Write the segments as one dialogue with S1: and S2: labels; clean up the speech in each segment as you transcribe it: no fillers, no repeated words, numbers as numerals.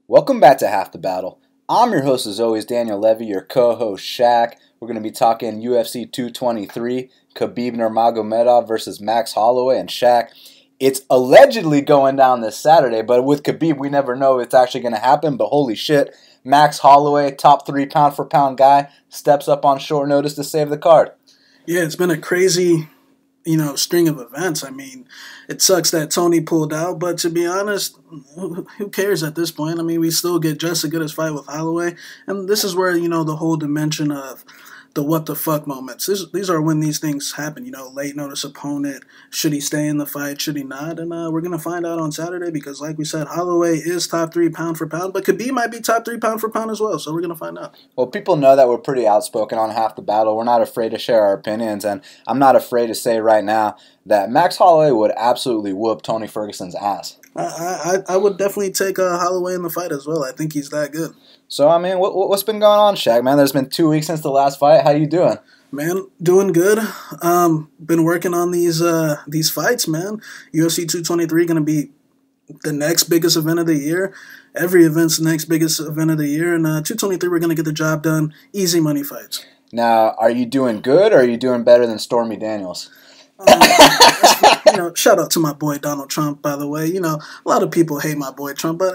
S1: Welcome back to Half the Battle. I'm your host as always, Daniel Levy, your co-host Shaq. We're going to be talking UFC 223, Khabib Nurmagomedov versus Max Holloway. And Shaq, it's allegedly going down this Saturday, but with Khabib, we never know if it's actually going to happen. But holy shit, Max Holloway, top 3 pound-for-pound guy, steps up on short notice to save the card.
S2: Yeah, it's been a crazy string of events. I mean, it sucks that Tony pulled out, but to be honest, who cares at this point? I mean, we still get just as good as fight with Holloway, and this is where, the whole dimension of the what the fuck moments. These are when these things happen, late notice opponent. Should he stay in the fight? Should he not? And we're going to find out on Saturday because, like we said, Holloway is top 3 pound for pound, but Khabib might be top 3 pound for pound as well, so we're going to find out.
S1: Well, people know that we're pretty outspoken on Half the Battle. We're not afraid to share our opinions, and I'm not afraid to say right now that Max Holloway would absolutely whoop Tony Ferguson's ass.
S2: I would definitely take Holloway in the fight as well. I think he's that good.
S1: So, I mean, what's been going on, Shaq, man? There's been 2 weeks since the last fight. How you doing?
S2: Man, doing good. Been working on these fights, man. UFC 223 going to be the next biggest event of the year. Every event's the next biggest event of the year. And 223, we're going to get the job done. Easy money fights.
S1: Now, are you doing good or are you doing better than Stormy Daniels?
S2: Shout out to my boy Donald Trump, by the way. A lot of people hate my boy Trump, but,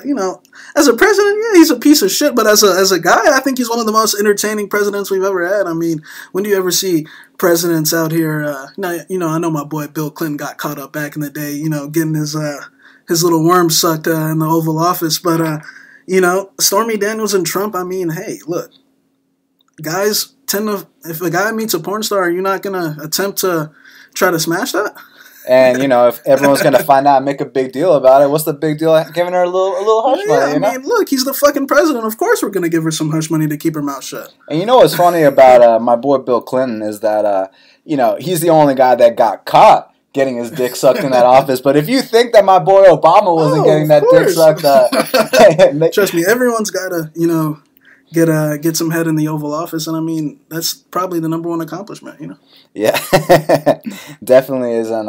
S2: as a president, yeah, he's a piece of shit. But as a guy, I think he's one of the most entertaining presidents we've ever had. I mean, when do you ever see presidents out here? I know my boy Bill Clinton got caught up back in the day, getting his little worm sucked in the Oval Office. But, Stormy Daniels and Trump, I mean, hey, look, guys tend to, if a guy meets a porn star, are you not going to attempt to try to smash that?
S1: And, if everyone's going to find out and make a big deal about it, what's the big deal giving her a little hush money,
S2: I mean, look, he's the fucking president. Of course we're going to give her some hush money to keep her mouth shut.
S1: And what's funny about my boy Bill Clinton is that, he's the only guy that got caught getting his dick sucked in that office. But if you think that my boy Obama wasn't getting that dick sucked...
S2: Trust me, everyone's got to, get some head in the Oval Office, and I mean that's probably the number one accomplishment,
S1: Yeah, definitely isn't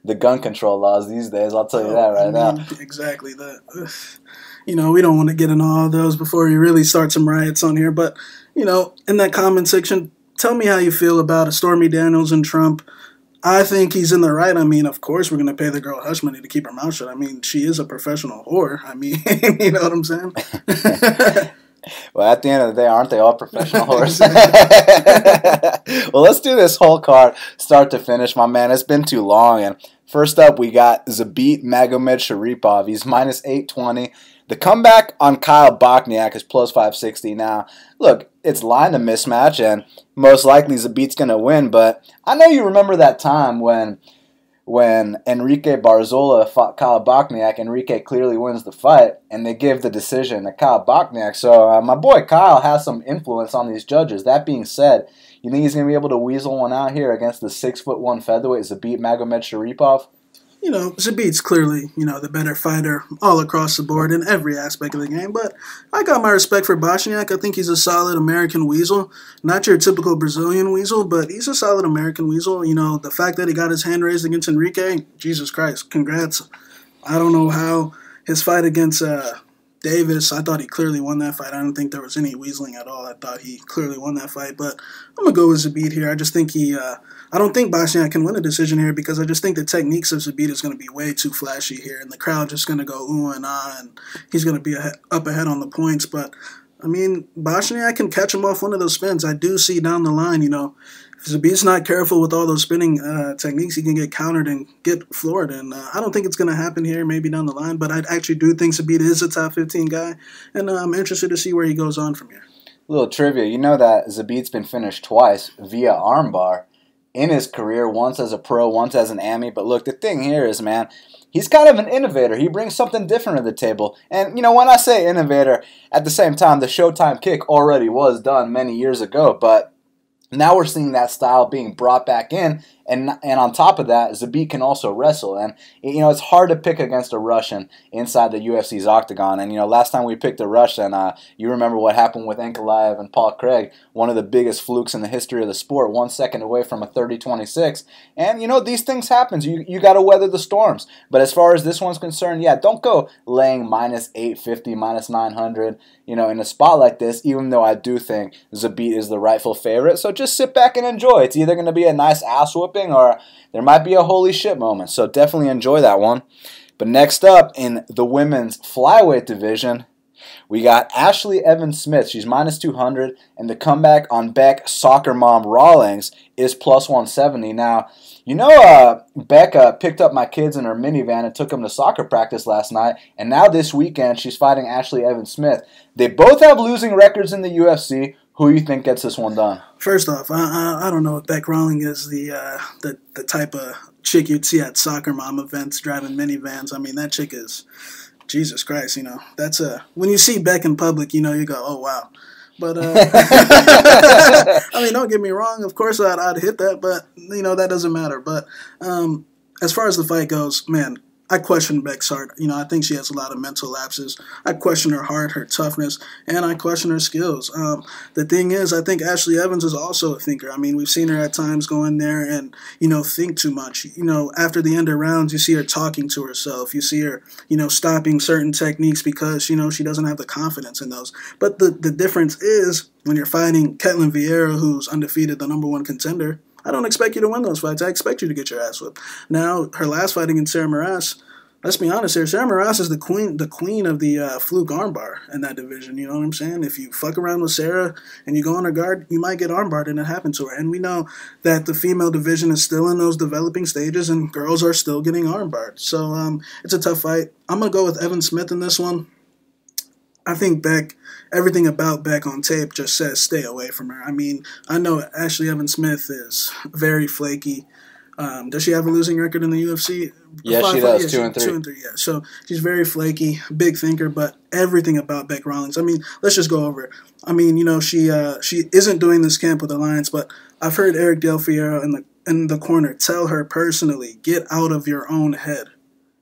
S1: the gun control laws these days. I'll tell you that right now.
S2: Exactly that. We don't want to get into all those before we really start some riots on here, but in that comment section, tell me how you feel about Stormy Daniels and Trump. I think he's in the right. I mean, of course, we're going to pay the girl hush money to keep her mouth shut. I mean, she is a professional whore. I mean, you know what I'm saying?
S1: Well, at the end of the day, aren't they all professional whores? Well, let's do this whole card start to finish, my man. It's been too long. And first up, we got Zabit Magomedsharipov. He's minus 820. The comeback on Kyle Bochniak is plus 560. Now, look, it's line to mismatch, and most likely Zabit's going to win. But I know you remember that time when Enrique Barzola fought Kyle Bochniak. Enrique clearly wins the fight, and they give the decision to Kyle Bochniak. So my boy Kyle has some influence on these judges. That being said, you think he's going to be able to weasel one out here against the 6'1" featherweight Zabit Magomedsharipov?
S2: Zabit's clearly, the better fighter all across the board in every aspect of the game. But I got my respect for Bochniak. I think he's a solid American weasel. Not your typical Brazilian weasel, but he's a solid American weasel. The fact that he got his hand raised against Enrique, Jesus Christ, congrats. I don't know how his fight against Davis, I thought he clearly won that fight. I don't think there was any weaseling at all. I thought he clearly won that fight. But I'm going to go with Zabit here. I just think I don't think Bochniak can win a decision here because I just think the techniques of Zabit is going to be way too flashy here. And the crowd just going to go ooh and ah, and he's going to be up ahead on the points. But, I mean, Bochniak can catch him off one of those spins. I do see down the line, if Zabit's not careful with all those spinning techniques, he can get countered and get floored. And I don't think it's going to happen here, maybe down the line. But I actually do think Zabit is a top 15 guy. And I'm interested to see where he goes on from here.
S1: Little trivia. You know that Zabit's been finished twice via armbar in his career, once as a pro, once as an AMI. But look, the thing here is, man, he's kind of an innovator. He brings something different to the table. And, when I say innovator, at the same time, the Showtime kick already was done many years ago. But now we're seeing that style being brought back in, And on top of that, Zabit can also wrestle. And, you know, it's hard to pick against a Russian inside the UFC's octagon. And, you know, last time we picked a Russian, you remember what happened with Ankalaev and Paul Craig, one of the biggest flukes in the history of the sport, 1 second away from a 30-26. And, you know, these things happen. You got to weather the storms. But as far as this one's concerned, yeah, don't go laying minus 850, minus 900, you know, in a spot like this, even though I do think Zabit is the rightful favorite. So just sit back and enjoy. It's either going to be a nice ass whooping or there might be a holy shit moment. So definitely enjoy that one. But next up in the women's flyweight division, we got Ashlee Evans-Smith. She's minus 200, and the comeback on Beck soccer mom Rawlings is plus 170. Now, you know, Beck picked up my kids in her minivan and took them to soccer practice last night, and now this weekend she's fighting Ashlee Evans-Smith. They both have losing records in the UFC. Who do you think gets this one done?
S2: First off, I don't know if Beck Rawlings is the type of chick you'd see at soccer mom events driving minivans. I mean, that chick is, Jesus Christ, you know. That's when you see Beck in public, you know, you go, oh, wow. But, I mean, don't get me wrong. Of course, I'd hit that, but, you know, that doesn't matter. But as far as the fight goes, man, I question Beck's heart. You know, I think she has a lot of mental lapses. I question her heart, her toughness, and I question her skills. The thing is, I think Ashlee Evans is also a thinker. I mean, we've seen her at times go in there and, you know, think too much. You know, after the end of rounds, you see her talking to herself. You see her, you know, stopping certain techniques because, you know, she doesn't have the confidence in those. But the difference is when you're fighting Ketlen Vieira, who's undefeated, the #1 contender, I don't expect you to win those fights. I expect you to get your ass whipped. Now, her last fight against Sarah Moras, let's be honest here, Sarah Moras is the queen of the fluke armbar in that division. You know what I'm saying? If you fuck around with Sarah and you go on her guard, you might get armbarred, and it happened to her. And we know that the female division is still in those developing stages, and girls are still getting armbarred. So it's a tough fight. I'm going to go with Evans-Smith in this one. I think Beck, everything about Beck on tape just says stay away from her. I mean, I know Ashlee Evans-Smith is very flaky. Does she have a losing record in the UFC?
S1: Yeah, she does. 2-3.
S2: 2-3, yeah. So she's very flaky, big thinker, but everything about Beck Rawlings. I mean, let's just go over it. I mean, you know, she isn't doing this camp with Alliance, but I've heard Eric Del Fierro in the corner tell her personally, get out of your own head.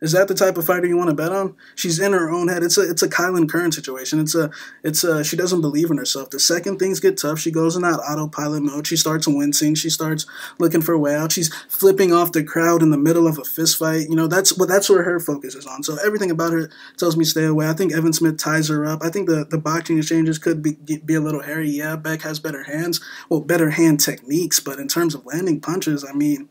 S2: Is that the type of fighter you want to bet on? She's in her own head. It's a Kylan Curran situation. She doesn't believe in herself. The second things get tough, she goes in that autopilot mode. She starts wincing. She starts looking for a way out. She's flipping off the crowd in the middle of a fist fight. You know, that's where her focus is on. So everything about her tells me stay away. I think Evans-Smith ties her up. I think the boxing exchanges could be a little hairy. Yeah, Beck has better hands, better hand techniques, but in terms of landing punches, I mean,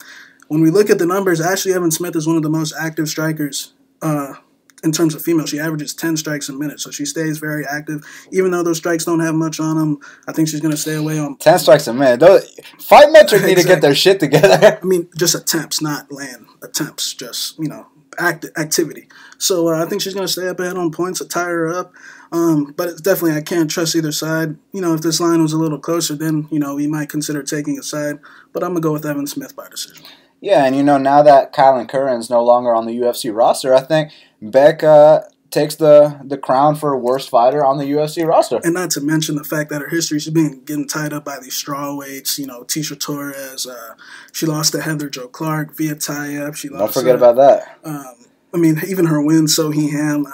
S2: when we look at the numbers, Ashlee Evans-Smith is one of the most active strikers in terms of female. She averages 10 strikes a minute, so she stays very active. Even though those strikes don't have much on them, I think she's going to stay away on
S1: 10 strikes a minute. Those fight metric need to get their shit together.
S2: I mean, just attempts, not land attempts, just, you know, activity. So I think she's going to stay up ahead on points to tie her up. But it's definitely, I can't trust either side. You know, if this line was a little closer, then, you know, we might consider taking a side. But I'm going to go with Evans-Smith by decision.
S1: Yeah, and you know, now that Kylan Curran's no longer on the UFC roster, I think Beck takes the crown for worst fighter on the UFC roster.
S2: And not to mention the fact that her history, she's been getting tied up by these strawweights, you know, Tisha Torres. She lost to Heather Jo Clark via tie-up.
S1: Don't forget about that.
S2: I mean, even her win, Sohee Ham,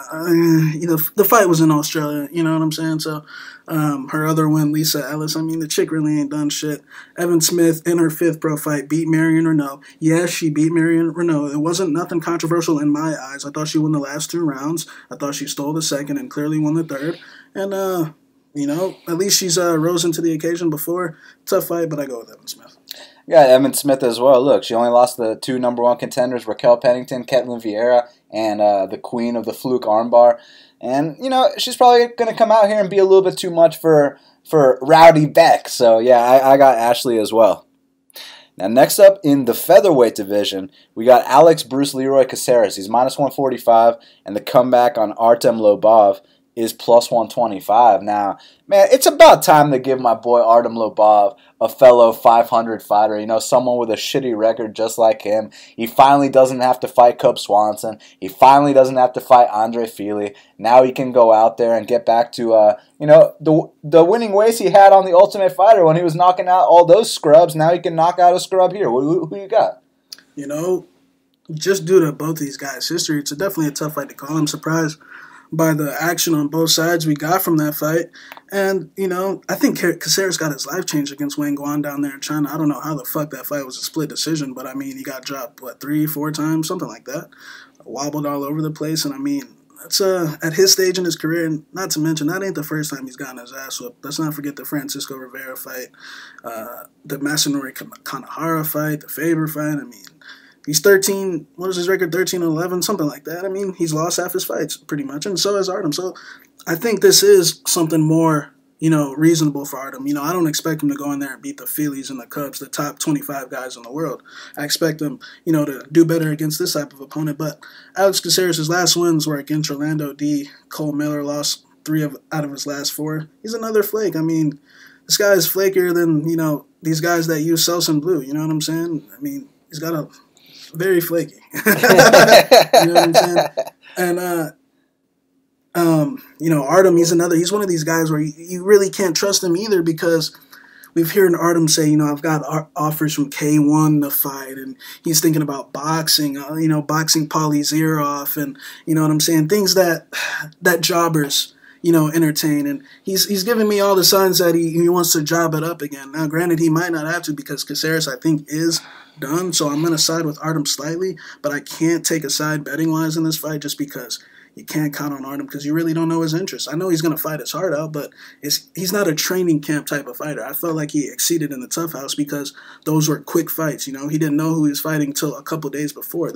S2: you know, the fight was in Australia, you know what I'm saying? So her other win, Lisa Ellis, I mean, the chick really ain't done shit. Evans-Smith, in her 5th pro fight, beat Marion Renato. Yes, she beat Marion Renato. It wasn't nothing controversial in my eyes. I thought she won the last 2 rounds. I thought she stole the 2nd and clearly won the 3rd. And, you know, at least she's risen to the occasion before. Tough fight, but I go with Evans-Smith.
S1: Yeah, Evans-Smith as well. Look, she only lost the 2 #1 contenders, Raquel Pennington, Ketlen Vieira, and the queen of the fluke armbar. And, you know, she's probably going to come out here and be a little bit too much for Rowdy Beck. So, yeah, I got Ashlee as well. Now, next up in the featherweight division, we got Alex Bruce Leroy Caceres. He's minus 145, and the comeback on Artem Lobov is plus 125. Now, man, it's about time to give my boy Artem Lobov a fellow 500 fighter, you know, someone with a shitty record just like him. He finally doesn't have to fight Cub Swanson. He finally doesn't have to fight Andre Fili. Now he can go out there and get back to, you know, the winning ways he had on The Ultimate Fighter when he was knocking out all those scrubs. Now he can knock out a scrub here. Who you got?
S2: You know, just due to both these guys' history, it's definitely a tough fight to call. I'm surprised by the action on both sides we got from that fight. And, you know, I think Caceres got his life changed against Wang Guan down there in China. I don't know how the fuck that fight was a split decision, but, I mean, he got dropped, 3-4 times, something like that. Wobbled all over the place, and, I mean, that's at his stage in his career, and not to mention, that ain't the first time he's gotten his ass whooped. Let's not forget the Francisco Rivera fight, the Masanori Kanahara fight, the Faber fight. I mean, he's 13, what is his record, 13-11, something like that. I mean, he's lost half his fights, pretty much, and so has Artem. So I think this is something more, you know, reasonable for Artem. You know, I don't expect him to go in there and beat the Felice and the Cubs, the top 25 guys in the world. I expect him, you know, to do better against this type of opponent. But Alex Caceres' last wins were against Orlando D. Cole Miller lost 3 out of his last 4. He's another flake. I mean, this guy is flakier than, you know, these guys that use Selsun Blue. You know what I'm saying? I mean, he's got a very flaky. You know what I'm saying? And, you know, Artem, he's one of these guys where you really can't trust him either, because we've heard Artem say, you know, I've got offers from K1 to fight, and he's thinking about boxing, you know, boxing Paulie Zeroff, and, you know what I'm saying, things that jobbers, you know, entertain. And he's giving me all the signs that he wants to job it up again. Now, granted, he might not have to, because Caceres, I think, is done, so I'm going to side with Artem slightly, but I can't take a side betting-wise in this fight just because you can't count on Artem, because you really don't know his interests. I know he's going to fight his heart out, but he's not a training camp type of fighter. I felt like he exceeded in the Tough House because those were quick fights. You know, he didn't know who he was fighting until a couple days before.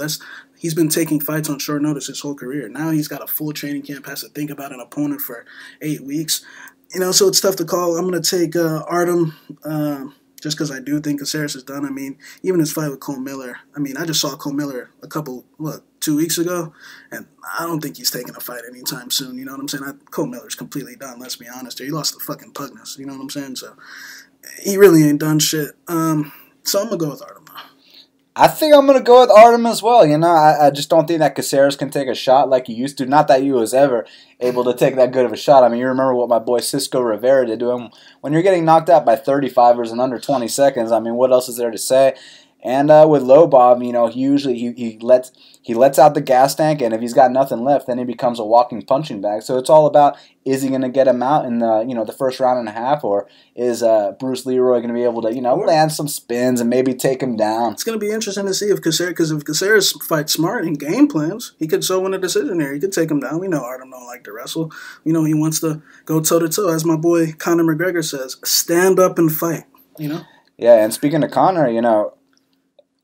S2: He's been taking fights on short notice his whole career. Now he's got a full training camp, has to think about an opponent for 8 weeks. You know, so it's tough to call. I'm going to take Artem just because I do think Caceres is done. I mean, even his fight with Cole Miller, I mean, I just saw Cole Miller 2 weeks ago, and I don't think he's taking a fight anytime soon, you know what I'm saying? Cole Miller's completely done, let's be honest here. He lost the fucking Pugness, you know what I'm saying? So, he really ain't done shit. So I'm going to go with Artem.
S1: I think I'm going to go with Artem as well. You know, I just don't think that Caceres can take a shot like he used to. Not that he was ever able to take that good of a shot. I mean, you remember what my boy Cisco Rivera did to him. When you're getting knocked out by 35ers in under 20 seconds, I mean, what else is there to say? And with Lobov, you know, he lets out the gas tank, and if he's got nothing left, then he becomes a walking punching bag. So it's all about, is he going to get him out in the first round and a half, or is Bruce Leroy going to be able to, you know, land some spins and maybe take him down?
S2: It's going to be interesting to see if Caceres fights smart and game plans, he could so win a decision here. He could take him down. We know Artem don't like to wrestle. You know, he wants to go toe-to-toe. As my boy Conor McGregor says, stand up and fight, you know?
S1: Yeah, and speaking of Conor, you know,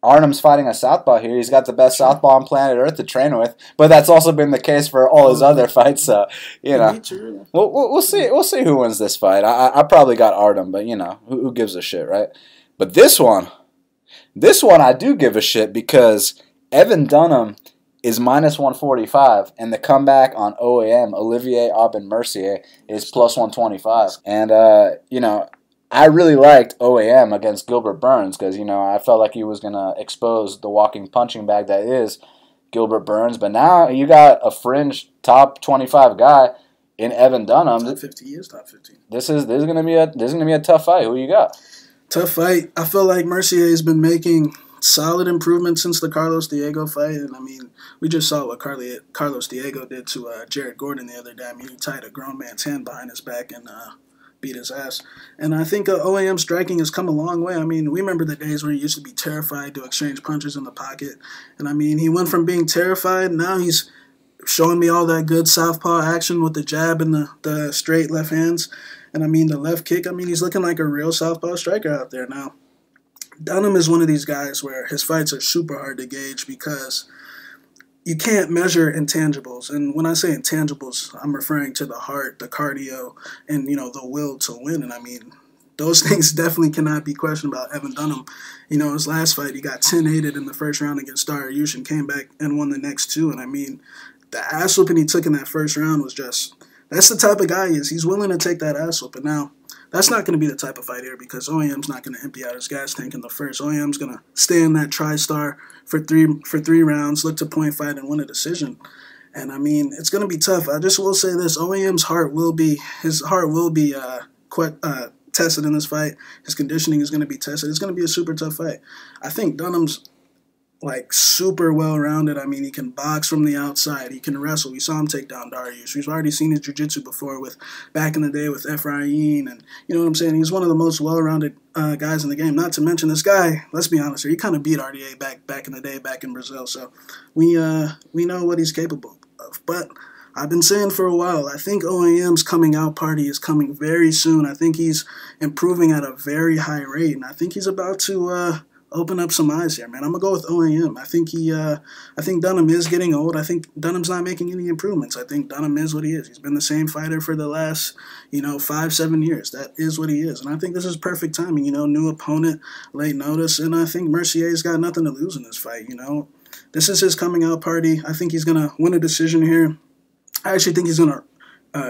S1: Artem's fighting a southpaw here. He's got the best southpaw on planet Earth to train with, but that's also been the case for all his other fights. So, you know, we'll see. We'll see who wins this fight. I probably got Artem, but you know, who gives a shit, right? But this one I do give a shit, because Evan Dunham is minus 145, and the comeback on OAM, Olivier, Aubin, Mercier, is plus 125. And you know, I really liked OAM against Gilbert Burns because, you know, I felt like he was going to expose the walking punching bag that is Gilbert Burns. But now you got a fringe top 25 guy in Evan Dunham.
S2: Top 50, he is top 15.
S1: This is going to be a tough fight. Who you got?
S2: Tough fight. I feel like Mercier has been making solid improvements since the Carlos Diego fight. And, I mean, we just saw what Carlos Diego did to Jared Gordon the other day. I mean, he tied a grown man's hand behind his back and beat his ass. And I think OAM striking has come a long way. I mean, we remember the days where he used to be terrified to exchange punches in the pocket. And, I mean, he went from being terrified, now he's showing me all that good southpaw action with the jab and the straight left hands. And, I mean, the left kick, I mean, he's looking like a real southpaw striker out there now. Dunham is one of these guys where his fights are super hard to gauge because you can't measure intangibles. And when I say intangibles, I'm referring to the heart, the cardio, and, you know, the will to win. And, I mean, those things definitely cannot be questioned about Evan Dunham. You know, his last fight, he got 10-8'd in the first round against Dariush and came back and won the next 2. And, I mean, the ass whooping he took in that first round was just That's the type of guy he is. He's willing to take that ass whooping. Now, that's not going to be the type of fight here because OAM's not going to empty out his gas tank in the first. OAM's going to stay in that tri-star for three rounds, look to point fight, and win a decision. And I mean, it's going to be tough. I just will say this: OAM's heart will be tested in this fight. His conditioning is going to be tested. It's going to be a super tough fight. I think Dunham's like super well-rounded. I mean, he can box from the outside. He can wrestle. We saw him take down Dariush. We've already seen his jiu-jitsu before with back in the day with Ephraim, and you know what I'm saying? He's one of the most well-rounded guys in the game. Not to mention this guy, let's be honest here, he kind of beat RDA back in the day, back in Brazil. So we know what he's capable of. But I've been saying for a while, I think OAM's coming out party is coming very soon. I think he's improving at a very high rate, and I think he's about to open up some eyes here, man. I'm gonna go with OAM. I think Dunham is getting old. I think Dunham's not making any improvements. I think Dunham is what he is. He's been the same fighter for the last, 5-7 years. That is what he is. And I think this is perfect timing, new opponent, late notice, and I think Mercier's got nothing to lose in this fight, This is his coming out party. I think he's gonna win a decision here. I actually think he's gonna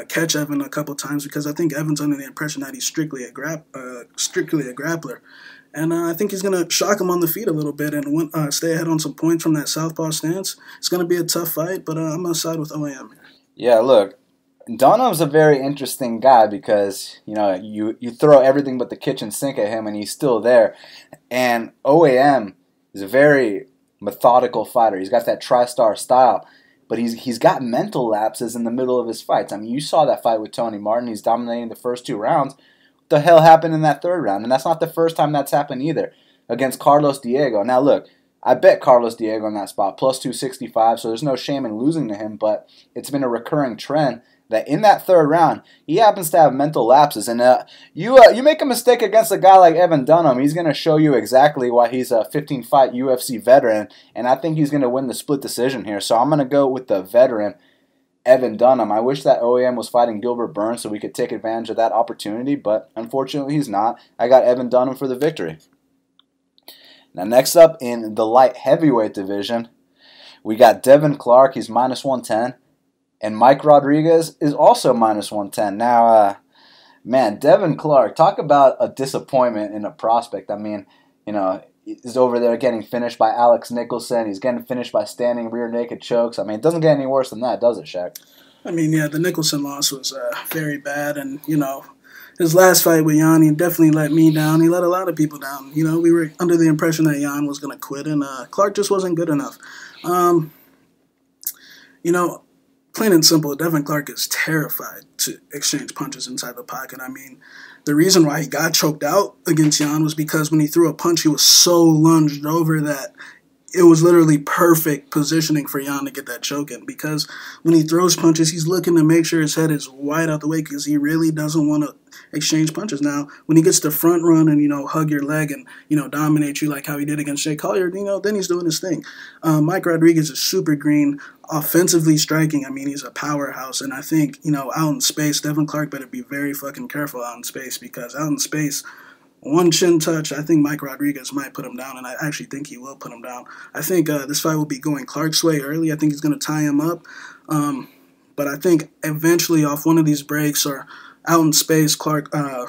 S2: catch Evan a couple times because I think Evan's under the impression that he's strictly a grappler. And I think he's going to shock him on the feet a little bit and stay ahead on some points from that southpaw stance. It's going to be a tough fight, but I'm going to side with OAM here.
S1: Yeah, look, Dunham's a very interesting guy because, you throw everything but the kitchen sink at him and he's still there. And OAM is a very methodical fighter. He's got that tri-star style. But he's got mental lapses in the middle of his fights. I mean, you saw that fight with Tony Martin. He's dominating the first 2 rounds. What the hell happened in that 3rd round? And that's not the first time that's happened either against Carlos Diego. Now, look, I bet Carlos Diego in that spot, plus 265, so there's no shame in losing to him. But it's been a recurring trend that in that 3rd round, he happens to have mental lapses. And you make a mistake against a guy like Evan Dunham, he's going to show you exactly why he's a 15-fight UFC veteran. And I think he's going to win the split decision here. So I'm going to go with the veteran, Evan Dunham. I wish that OAM was fighting Gilbert Burns so we could take advantage of that opportunity, but unfortunately he's not. I got Evan Dunham for the victory. Now next up in the light heavyweight division, we got Devin Clark. He's minus 110. And Mike Rodriguez is also minus 110. Now, man, Devin Clark, talk about a disappointment in a prospect. I mean, he's over there getting finished by Alex Nicholson. He's getting finished by standing rear naked chokes. I mean, it doesn't get any worse than that, does it, Shaq?
S2: I mean, yeah, the Nicholson loss was very bad. And, his last fight with Jan, he definitely let me down. He let a lot of people down. We were under the impression that Jan was going to quit, and Clark just wasn't good enough. Plain and simple, Devin Clark is terrified to exchange punches inside the pocket. I mean, the reason why he got choked out against Jan was because when he threw a punch, he was so lunged over that it was literally perfect positioning for Jan to get that choke in. Because when he throws punches, he's looking to make sure his head is wide out the way because he really doesn't want to exchange punches. Now, when he gets to front run and, hug your leg and, dominate you like how he did against Shea Collier, then he's doing his thing. Mike Rodriguez is super green, offensively striking. I mean, he's a powerhouse. And I think, out in space, Devin Clark better be very fucking careful out in space because out in space, one chin touch, I think Mike Rodriguez might put him down, and I actually think he will put him down. I think this fight will be going Clark's way early. I think he's going to tie him up. But I think eventually off one of these breaks or out in space,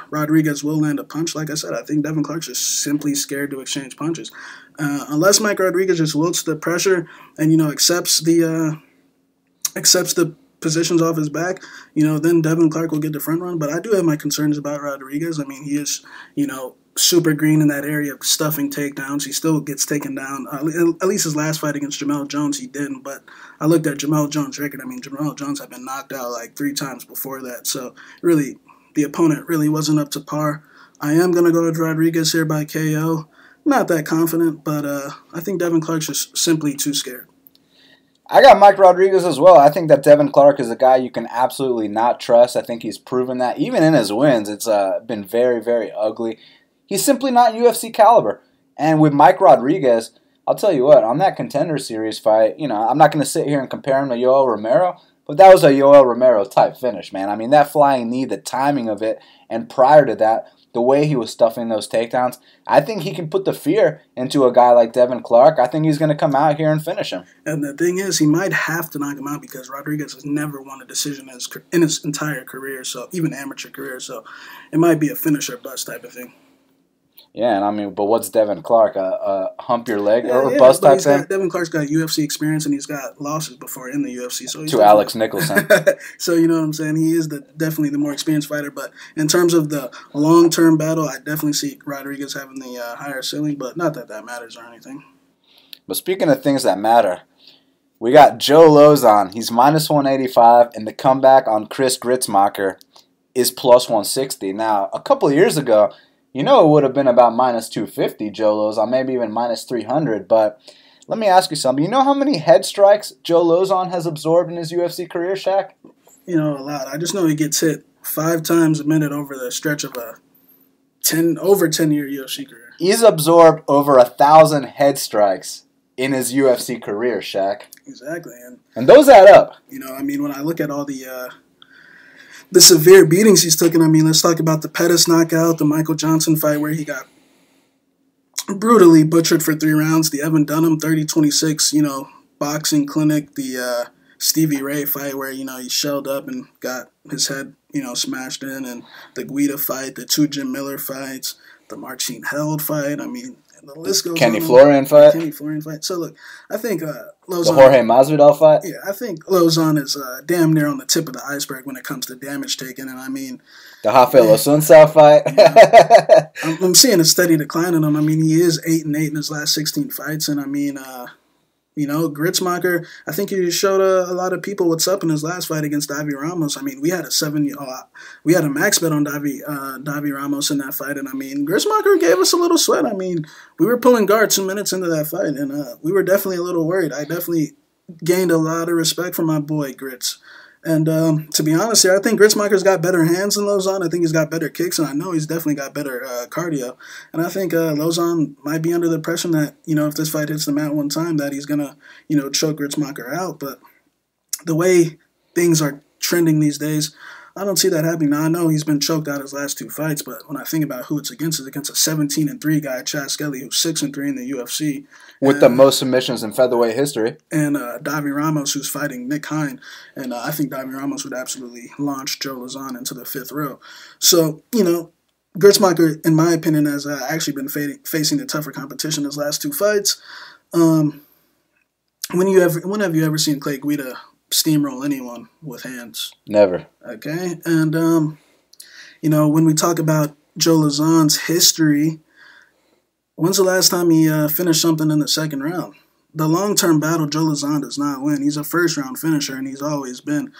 S2: Rodriguez will land a punch. Like I said, I think Devin Clark's just simply scared to exchange punches. Unless Mike Rodriguez just wilts the pressure and, accepts the positions off his back, then Devin Clark will get the front run. But I do have my concerns about Rodriguez. I mean, he is, super green in that area of stuffing takedowns. He still gets taken down. At least his last fight against Jamel Jones, he didn't. But I looked at Jamel Jones' record. I mean, Jamel Jones had been knocked out like 3 times before that. So really, the opponent really wasn't up to par. I am going to go with Rodriguez here by KO. Not that confident, but I think Devin Clark's just simply too scared.
S1: I got Mike Rodriguez as well. I think that Devin Clark is a guy you can absolutely not trust. I think he's proven that. Even in his wins, it's been very, very ugly. He's simply not UFC caliber. And with Mike Rodriguez, I'll tell you what, on that Contender Series fight, I'm not going to sit here and compare him to Yoel Romero, but that was a Yoel Romero type finish, man. I mean, that flying knee, the timing of it, and prior to that, the way he was stuffing those takedowns, I think he can put the fear into a guy like Devin Clark. I think he's going to come out here and finish him.
S2: And the thing is, he might have to knock him out because Rodriguez has never won a decision in his entire career, so even amateur career. So it might be a finish or bust type of thing.
S1: Yeah, and I mean, but what's Devin Clark? A hump your leg or bust type thing?
S2: Devin Clark's got UFC experience and he's got losses before in the UFC. So
S1: to Alex Nicholson.
S2: So you know what I'm saying? He is definitely the more experienced fighter. But in terms of the long-term battle, I definitely see Rodriguez having the higher ceiling, but not that that matters or anything.
S1: But speaking of things that matter, we got Joe Lauzon. He's minus 185, and the comeback on Chris Gruetzemacher is plus 160. Now, a couple of years ago, you know it would have been about minus 250, Joe Lauzon, maybe even minus 300. But let me ask you something. You know how many head strikes Joe Lauzon has absorbed in his UFC career, Shaq?
S2: You know, a lot. I just know he gets hit 5 times a minute over the stretch of a 10-year UFC career.
S1: He's absorbed over 1,000 head strikes in his UFC career, Shaq.
S2: Exactly.
S1: And those add up.
S2: You know, I mean, when I look at all the severe beatings he's taken, I mean, let's talk about the Pettis knockout, the Michael Johnson fight where he got brutally butchered for 3 rounds, the Evan Dunham 30-26, you know, boxing clinic, the Stevie Ray fight where, you know, he shelled up and got his head, you know, smashed in, and the Guida fight, the 2 Jim Miller fights, the Marcin Held fight. I mean, the list goes
S1: Kenny
S2: on.
S1: Florian fight.
S2: Kenny Florian fight. So, look, I think Lauzon...
S1: The Jorge Masvidal fight?
S2: Yeah, I think Lauzon is damn near on the tip of the iceberg when it comes to damage taken. And, I mean...
S1: The Rafael Assunção fight?
S2: Yeah. I'm seeing a steady decline in him. I mean, he is 8-8 in his last 16 fights. And, I mean... you know, Gruetzemacher, I think he showed a lot of people what's up in his last fight against Davi Ramos. I mean, we had a max bet on Davi Ramos in that fight, and I mean, Gruetzemacher gave us a little sweat. I mean, we were pulling guard 2 minutes into that fight, and we were definitely a little worried. I definitely gained a lot of respect for my boy Grits. And to be honest here, I think Gruetzemacher's got better hands than Lauzon. I think he's got better kicks, and I know he's definitely got better cardio. And I think Lauzon might be under the impression that, you know, if this fight hits the mat one time, that he's going to, you know, choke Gruetzemacher out. But the way things are trending these days, I don't see that happening. Now, I know he's been choked out his last 2 fights, but when I think about who it's against a 17-3 guy, Chad Skelly, who's 6-3 in the UFC.
S1: With the most submissions in featherweight history.
S2: And Davi Ramos, who's fighting Nick Hine. And I think Davi Ramos would absolutely launch Joe Lauzon into the 5th row. So, you know, Gruetzemacher, in my opinion, has actually been facing the tougher competition his last 2 fights. When have you ever seen Clay Guida steamroll anyone with hands?
S1: Never.
S2: Okay, and you know, when we talk about Joe Lauzon's history, when's the last time he finished something in the 2nd round? The long-term battle, Joe Lauzon does not win. He's a first-round finisher, and he's always been.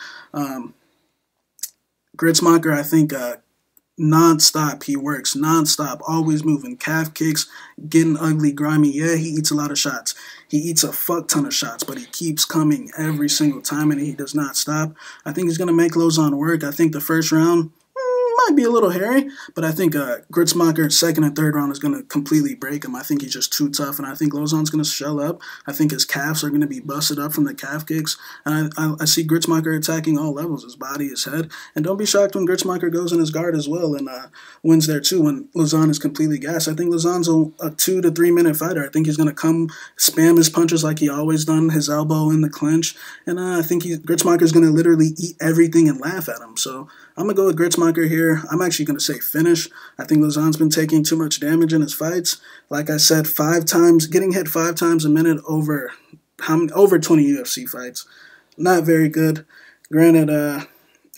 S2: Gruetzemacher, I think, non-stop, he works non-stop, always moving, calf kicks, getting ugly, grimy. Yeah, he eats a lot of shots. He eats a fuck ton of shots, but he keeps coming every single time, and he does not stop. I think he's going to make Lauzon work. I think the first round might be a little hairy, but I think Gruetzemacher's 2nd and 3rd round is going to completely break him. I think he's just too tough, and I think Lauzon's going to shell up. I think his calves are going to be busted up from the calf kicks, and I see Gruetzemacher attacking all levels, his body, his head, and don't be shocked when Gruetzemacher goes in his guard as well and wins there too when Lauzon is completely gassed. I think Lauzon's a 2 to 3 minute fighter. I think he's going to come spam his punches like he always done, his elbow in the clinch, and I think Gruetzemacher's going to literally eat everything and laugh at him. So I'm going to go with Gruetzemacher here. I'm actually going to say finish. I think Lauzon's been taking too much damage in his fights. Like I said, 5 times, getting hit 5 times a minute over 20 UFC fights. Not very good. Granted,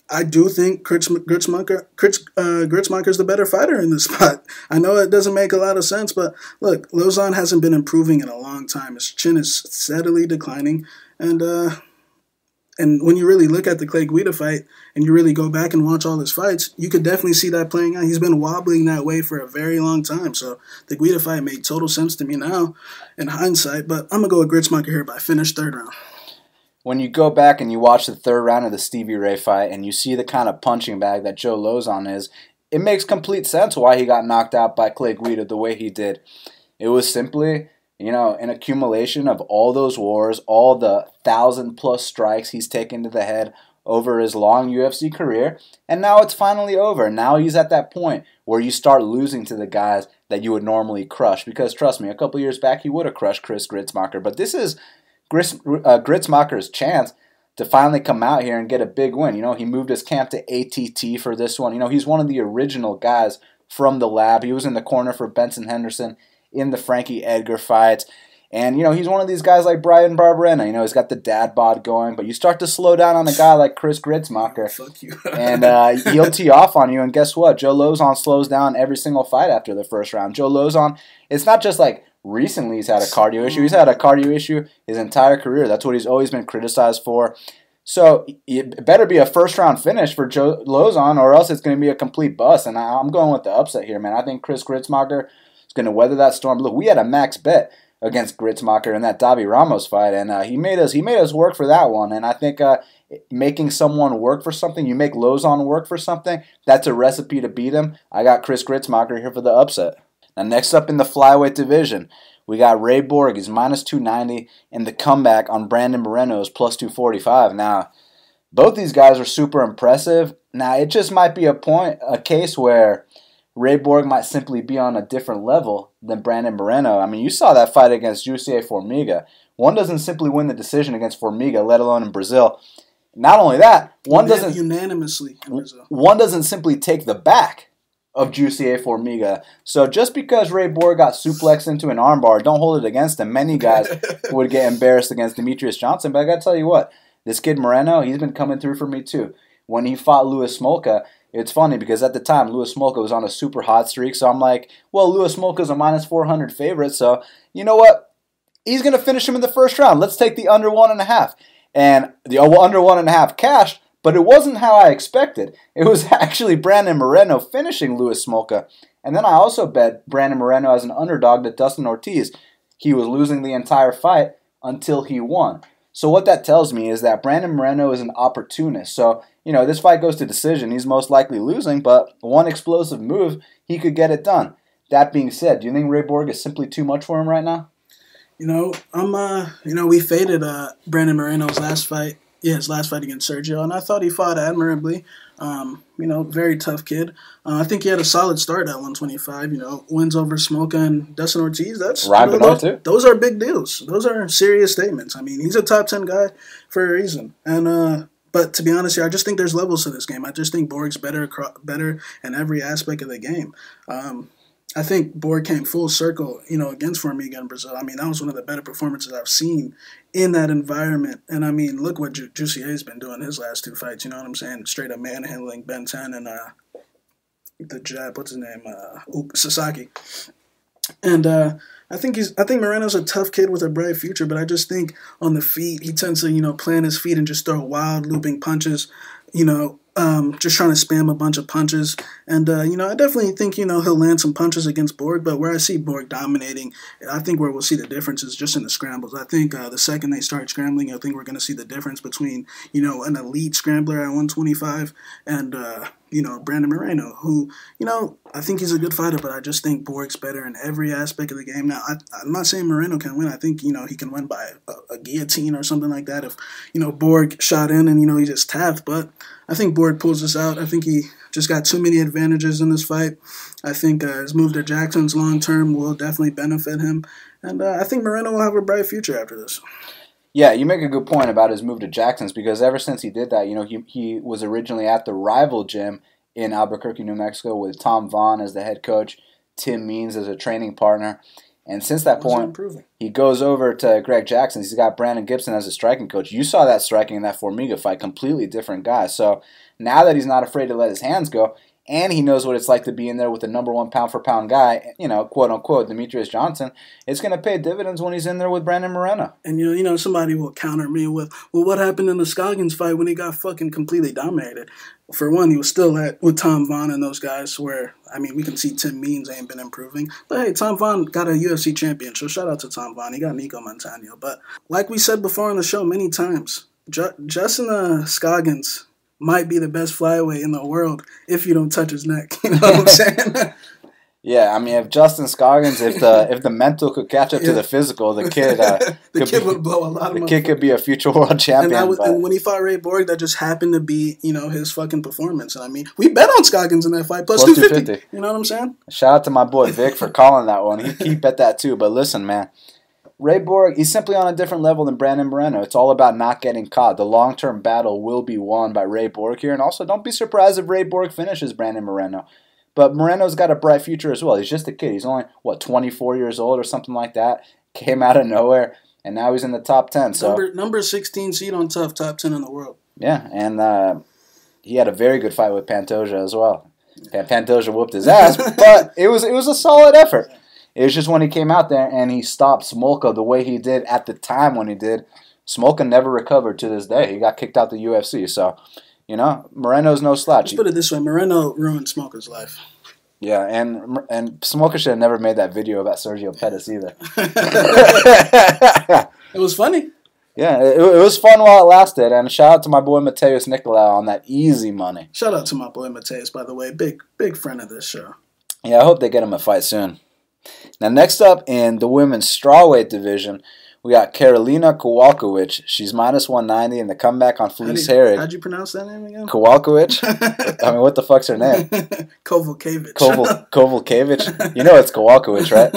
S2: I do think Gruetzemacher's the better fighter in this spot. I know it doesn't make a lot of sense, but look, Lauzon hasn't been improving in a long time. His chin is steadily declining, and when you really look at the Clay Guida fight and you really go back and watch all his fights, you could definitely see that playing out. He's been wobbling that way for a very long time. So the Guida fight made total sense to me now in hindsight. But I'm going to go with Gruetzemacher here by finish 3rd round.
S1: When you go back and you watch the 3rd round of the Stevie Ray fight and you see the kind of punching bag that Joe Lauzon is, it makes complete sense why he got knocked out by Clay Guida the way he did. It was simply... an accumulation of all those wars, all the 1,000+ strikes he's taken to the head over his long UFC career, and now it's finally over. Now he's at that point where you start losing to the guys that you would normally crush, because trust me, a couple years back he would have crushed Chris Gruetzemacher, but this is Gruetzemacher's chance to finally come out here and get a big win. He moved his camp to ATT for this one. He's one of the original guys from the lab. He was in the corner for Benson Henderson in the Frankie Edgar fights. And, he's one of these guys like Brian Barberena. He's got the dad bod going. But you start to slow down on a guy like Chris Gruetzemacher.
S2: Fuck you.
S1: And he'll tee off on you. And guess what? Joe Lauzon slows down every single fight after the first round. Joe Lauzon, it's not just like recently he's had a cardio issue. He's had a cardio issue his entire career. That's what he's always been criticized for. So it better be a first-round finish for Joe Lauzon, or else it's going to be a complete bust. And I'm going with the upset here, man. I think Chris Gruetzemacher is going to weather that storm. Look, we had a max bet against Gruetzemacher in that Davi Ramos fight, and he made us work for that one. And I think making someone work for something, you make Lauzon work for something, that's a recipe to beat him. I got Chris Gruetzemacher here for the upset. Now, next up in the flyweight division, we got Ray Borg. He's -290, and the comeback on Brandon Moreno is +245. Now, both these guys are super impressive. Now, it just might be a case where Ray Borg might simply be on a different level than Brandon Moreno. I mean, you saw that fight against Jussier Formiga. One doesn't simply win the decision against Formiga, let alone in Brazil. Not only that, one doesn't
S2: unanimously in Brazil.
S1: One doesn't simply take the back of Jussier Formiga. So just because Ray Borg got suplexed into an armbar, don't hold it against him. Many guys would get embarrassed against Demetrius Johnson, but I got to tell you what, this kid Moreno, he's been coming through for me too. When he fought Louis Smolka, it's funny because at the time Louis Smolka was on a super hot streak, so I'm like, well, Louis Smolka's a -400 favorite, so you know what? He's going to finish him in the first round. Let's take the under 1.5. And the under 1.5 cashed, but it wasn't how I expected. It was actually Brandon Moreno finishing Louis Smolka. And then I also bet Brandon Moreno as an underdog to Dustin Ortiz. He was losing the entire fight until he won. So what that tells me is that Brandon Moreno is an opportunist. So, this fight goes to decision. He's most likely losing, but one explosive move, he could get it done. That being said, do you think Ray Borg is simply too much for him right now?
S2: We faded Brandon Moreno's last fight. Yeah, his last fight against Sergio, and I thought he fought admirably. Very tough kid. I think he had a solid start at 125. Wins over Smolka and Dustin Ortiz. That's those are big deals. Those are serious statements. I mean, he's a top 10 guy for a reason. And but to be honest here, I just think there's levels to this game. I just think Borg's better in every aspect of the game. I think Borg came full circle, against Formiga in Brazil. I mean, that was one of the better performances I've seen in that environment. And I mean, look what Jussier's been doing his last two fights. You know what I'm saying? Straight up manhandling Ben 10 and the jab. What's his name? Sasaki. And I think Moreno's a tough kid with a bright future. But I just think on the feet, he tends to plant his feet and just throw wild looping punches. Just trying to spam a bunch of punches. And, I definitely think, he'll land some punches against Borg, but where I see Borg dominating, I think where we'll see the difference is just in the scrambles. I think the second they start scrambling, I think we're going to see the difference between, an elite scrambler at 125 and, Brandon Moreno, who, I think he's a good fighter, but I just think Borg's better in every aspect of the game. Now, I'm not saying Moreno can win. I think, he can win by a guillotine or something like that if, Borg shot in and, he just tapped. But I think Borg pulls this out. I think he just got too many advantages in this fight. I think his move to Jackson's long-term will definitely benefit him. And I think Moreno will have a bright future after this.
S1: Yeah, you make a good point about his move to Jackson's, because ever since he did that, he was originally at the rival gym in Albuquerque, New Mexico, with Tom Vaughn as the head coach, Tim Means as a training partner. And since that point, he goes over to Greg Jackson's. He's got Brandon Gibson as a striking coach. You saw that striking in that Formiga fight, completely different guy. So now that he's not afraid to let his hands go, and he knows what it's like to be in there with the #1 pound-for-pound guy, quote-unquote, Demetrius Johnson, it's going to pay dividends when he's in there with Brandon Moreno.
S2: And, somebody will counter me with, well, what happened in the Scoggins fight when he got fucking completely dominated? For one, he was still with Tom Vaughn and those guys where, we can see Tim Means ain't been improving. But, hey, Tom Vaughn got a UFC champion, so shout out to Tom Vaughn. He got Nico Montano. But like we said before on the show many times, Justin Scoggins might be the best flyweight in the world if you don't touch his neck. You know what I'm saying?
S1: Yeah, I mean, if Justin Scoggins, if the mental could catch up to the physical, the kid
S2: would blow a lot of.
S1: The kid could be a future world champion.
S2: And when he fought Ray Borg, that just happened to be his fucking performance. And I mean, we bet on Scoggins in that fight plus 250. You know what I'm saying?
S1: Shout out to my boy Vic for calling that one. He bet that too. But listen, man, Ray Borg, he's simply on a different level than Brandon Moreno. It's all about not getting caught. The long-term battle will be won by Ray Borg here. And also, don't be surprised if Ray Borg finishes Brandon Moreno. But Moreno's got a bright future as well. He's just a kid. He's only, 24 years old or something like that. Came out of nowhere, and now he's in the top 10. So
S2: number 16 seed on top 10 in the world.
S1: Yeah, and he had a very good fight with Pantoja as well. Pantoja whooped his ass, but it was a solid effort. It was just when he came out there and he stopped Smolka the way he did at the time when he did. Smolka never recovered to this day. He got kicked out the UFC, so... Moreno's no slouch.
S2: Let's put it this way: Moreno ruined Smolka's life.
S1: Yeah, and Smolka should have never made that video about Sergio Pettis either.
S2: It was funny.
S1: Yeah, it was fun while it lasted, and shout out to my boy Mateus Nicolau on that easy money.
S2: Shout out to my boy Mateus, by the way, big friend of this show.
S1: Yeah, I hope they get him a fight soon. Now, next up in the women's strawweight division, we got Karolina Kowalkiewicz. She's minus 190 in the comeback on Felice Herrig.
S2: How'd you pronounce that name again?
S1: Kowalkiewicz? I mean, what the fuck's her name?
S2: Kowalkiewicz.
S1: Kowalkiewicz? You know it's Kowalkiewicz, right?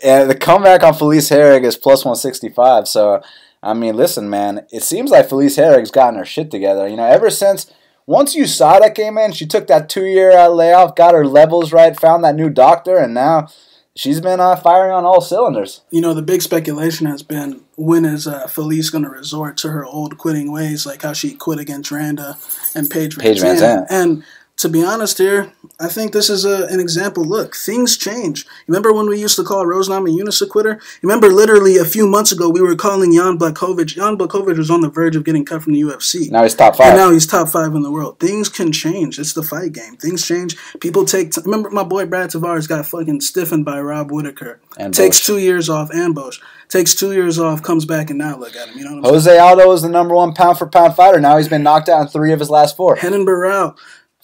S1: And the comeback on Felice Herrig is plus 165. So, I mean, listen, man. It seems like Felice Herrig's gotten her shit together. Ever since... Once USADA came in, she took that 2-year layoff, got her levels right, found that new doctor, and now... She's been firing on all cylinders.
S2: The big speculation has been, when is Felice going to resort to her old quitting ways, like how she quit against Randa and Paige Van Zandt. And to be honest here, I think this is an example. Look, things change. Remember when we used to call Rose Namajunas a quitter? Remember literally a few months ago we were calling Jan Blachowicz. Jan Blachowicz was on the verge of getting cut from the UFC.
S1: Now he's top 5.
S2: And now he's top 5 in the world. Things can change. It's the fight game. Things change. People take... Remember my boy Brad Tavares got fucking stiffened by Rob Whittaker.
S1: And
S2: takes 2 years off, and Bosch. Takes 2 years off, comes back, and now look at him. You know what I'm
S1: Jose
S2: saying?
S1: Aldo is the #1 pound-for-pound fighter. Now he's been knocked out in 3 of his last 4.
S2: Henan Barao.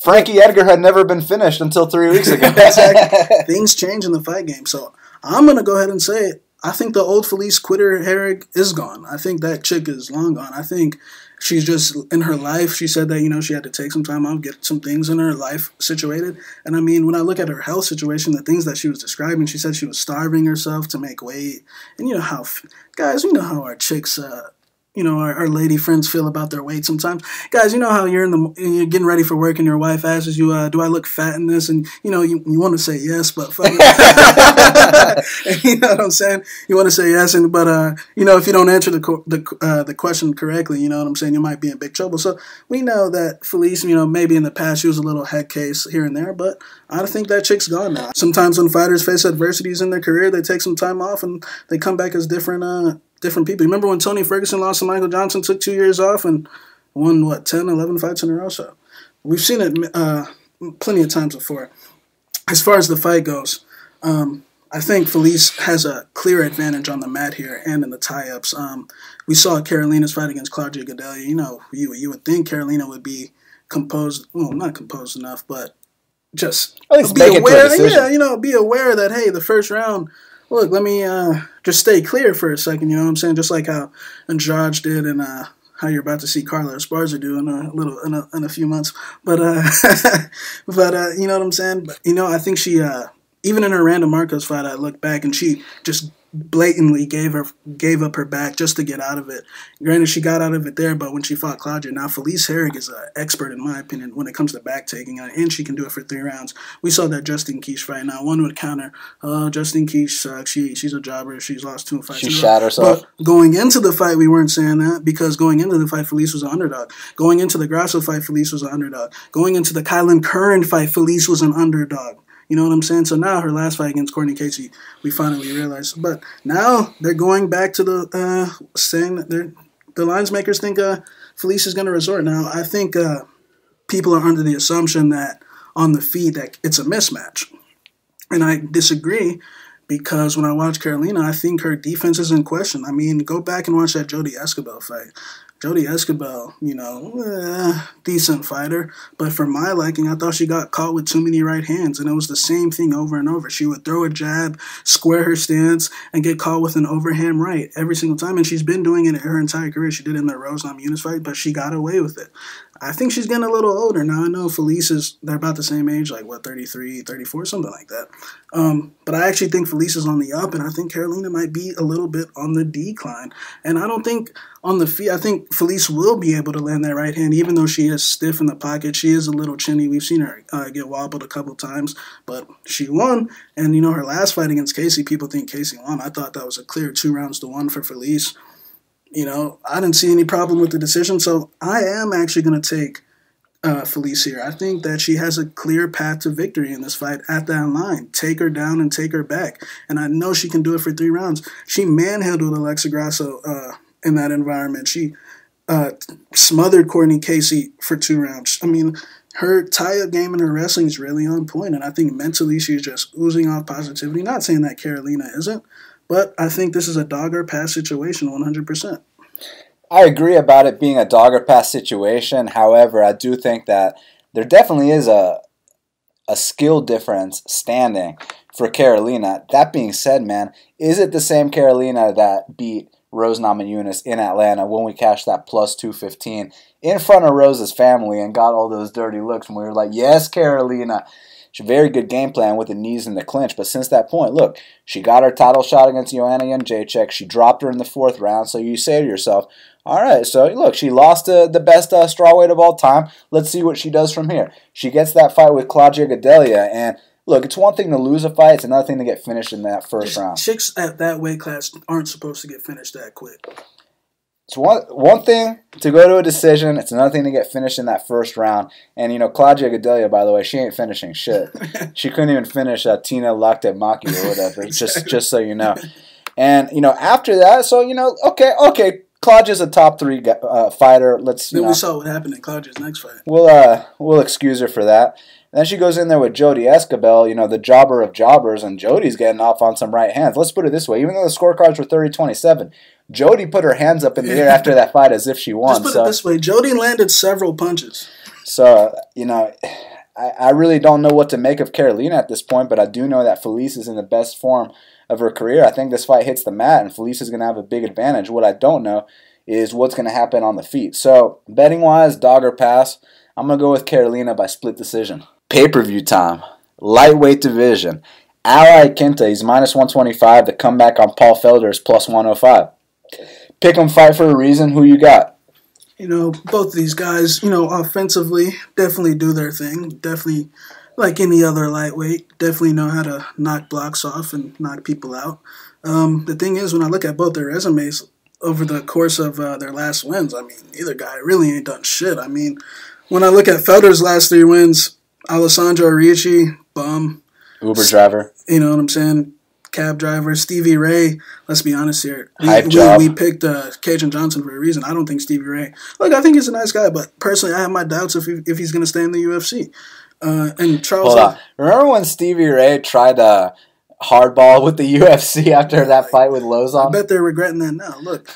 S1: Frankie Edgar had never been finished until 3 weeks ago.
S2: Things change in the fight game. So I'm going to go ahead and say it. I think the old Felice quitter Herrig is gone. I think that chick is long gone. I think she's just in her life. She said that, she had to take some time off, get some things in her life situated. And I mean, when I look at her health situation, the things that she was describing, she said she was starving herself to make weight. And guys, how our chicks... our lady friends feel about their weight sometimes. Guys, you know how you're you're getting ready for work and your wife asks you, do I look fat in this? And, you want to say yes, but fuck you know what I'm saying? You want to say yes, but if you don't answer the question correctly, you know what I'm saying, you might be in big trouble. So we know that Felice, maybe in the past she was a little head case here and there, but I think that chick's gone now. Sometimes when fighters face adversities in their career, they take some time off and they come back as different people. Remember when Tony Ferguson lost to Michael Johnson, took 2 years off and won, 10, 11 fights in a row? So we've seen it plenty of times before. As far as the fight goes, I think Felice has a clear advantage on the mat here and in the tie-ups. We saw Karolina's fight against Claudia Gadelha. You would think Karolina would be composed, well, not composed enough, but just be aware. Yeah, be aware that, hey, the first round... Look, let me just stay clear for a second, you know what I'm saying? Just like how Andrade did and how you're about to see Carla Esparza do in a few months. But you know what I'm saying? But, I think she, even in her Randa Marcos fight, I look back and she just blatantly gave up her back just to get out of it. Granted, she got out of it there, but when she fought Claudia, now Felice Herrig is an expert, in my opinion, when it comes to back taking, and she can do it for 3 rounds. We saw that Justine Kish fight. Now, one would counter, Justine Kish sucks. She's a jobber. She's lost 2 fights.
S1: She shot herself.
S2: But going into the fight, we weren't saying that, because going into the fight, Felice was an underdog. Going into the Grasso fight, Felice was an underdog. Going into the Kylan Curran fight, Felice was an underdog. You know what I'm saying? So now her last fight against Courtney Casey, we finally realized. But now they're going back to the saying that the lines makers think Felice is going to resort. Now I think people are under the assumption that on the feet that it's a mismatch, and I disagree, because when I watch Karolina, I think her defense is in question. I mean, go back and watch that Jody Escobar fight. Jody Escobar, decent fighter. But for my liking, I thought she got caught with too many right hands, and it was the same thing over and over. She would throw a jab, square her stance, and get caught with an overhand right every single time. And she's been doing it her entire career. She did it in the Namajunas fight, but she got away with it. I think she's getting a little older now. I know Felice they're about the same age, 33, 34, something like that. But I actually think Felice is on the up, and I think Karolina might be a little bit on the decline. And I don't think on the feet, I think Felice will be able to land that right hand, even though she is stiff in the pocket. She is a little chinny. We've seen her get wobbled a couple times, but she won. And, her last fight against Casey, people think Casey won. I thought that was a clear 2-1 for Felice. I didn't see any problem with the decision, so I am actually going to take Felice here. I think that she has a clear path to victory in this fight at that line. Take her down and take her back. And I know she can do it for 3 rounds. She manhandled Alexa Grasso in that environment. She smothered Courtney Casey for 2 rounds. I mean, her tie-up game and her wrestling is really on point, and I think mentally she's just oozing off positivity. Not saying that Karolina isn't, but I think this is a dog or pass situation 100%.
S1: I agree about it being a dog or pass situation. However, I do think that there definitely is a skill difference standing for Karolina. That being said, man, is it the same Karolina that beat Rose Namajunas in Atlanta when we cashed that plus 215 in front of Rose's family and got all those dirty looks when we were like, yes, Karolina. She had a very good game plan with the knees in the clinch, but since that point, look, she got her title shot against Joanna Jędrzejczyk. She dropped her in the 4th round, so you say to yourself, all right, so look, she lost to the best strawweight of all time. Let's see what she does from here. She gets that fight with Claudia Gadelha, and look, it's one thing to lose a fight, it's another thing to get finished in that first round.
S2: Chicks at that weight class aren't supposed to get finished that quick.
S1: It's one thing to go to a decision. It's another thing to get finished in that first round. And, Claudia Gadelha, by the way, she ain't finishing shit. She couldn't even finish Tina Laktemaki or whatever, just so you know. And, after that, so, okay, Claudia's a top 3 fighter.
S2: Then we saw what happened in Claudia's next fight.
S1: We'll excuse her for that. And then she goes in there with Jody Escobar, the jobber of jobbers, and Jody's getting off on some right hands. Let's put it this way. Even though the scorecards were 30-27, Jody put her hands up in the air after that fight as if she won.
S2: Just put it this way. Jody landed several punches.
S1: So, I really don't know what to make of Karolina at this point, but I do know that Felice is in the best form of her career. I think this fight hits the mat, and Felice is going to have a big advantage. What I don't know is what's going to happen on the feet. So, betting-wise, dog or pass, I'm going to go with Karolina by split decision. Pay-per-view time. Lightweight division. Iaquinta, he's minus 125. The comeback on Paul Felder is plus 105. Pick 'em, fight for a reason. Who you got?
S2: Both of these guys, offensively, definitely do their thing. Definitely, like any other lightweight, definitely know how to knock blocks off and knock people out. The thing is, when I look at both their resumes over the course of their last wins, I mean, neither guy really ain't done shit. I mean, when I look at Felder's last 3 wins, Alessandro Ricci, bum.
S1: Uber driver.
S2: You know what I'm saying? Cab driver. Stevie Ray, let's be honest here. We picked Cajun Johnson for a reason. I don't think Stevie Ray. Look, I think he's a nice guy, but personally I have my doubts if he's going to stay in the UFC. And Charles...
S1: Hold on. Remember when Stevie Ray tried to hardball with the UFC after that fight with Lauzon?
S2: I bet they're regretting that now. Look,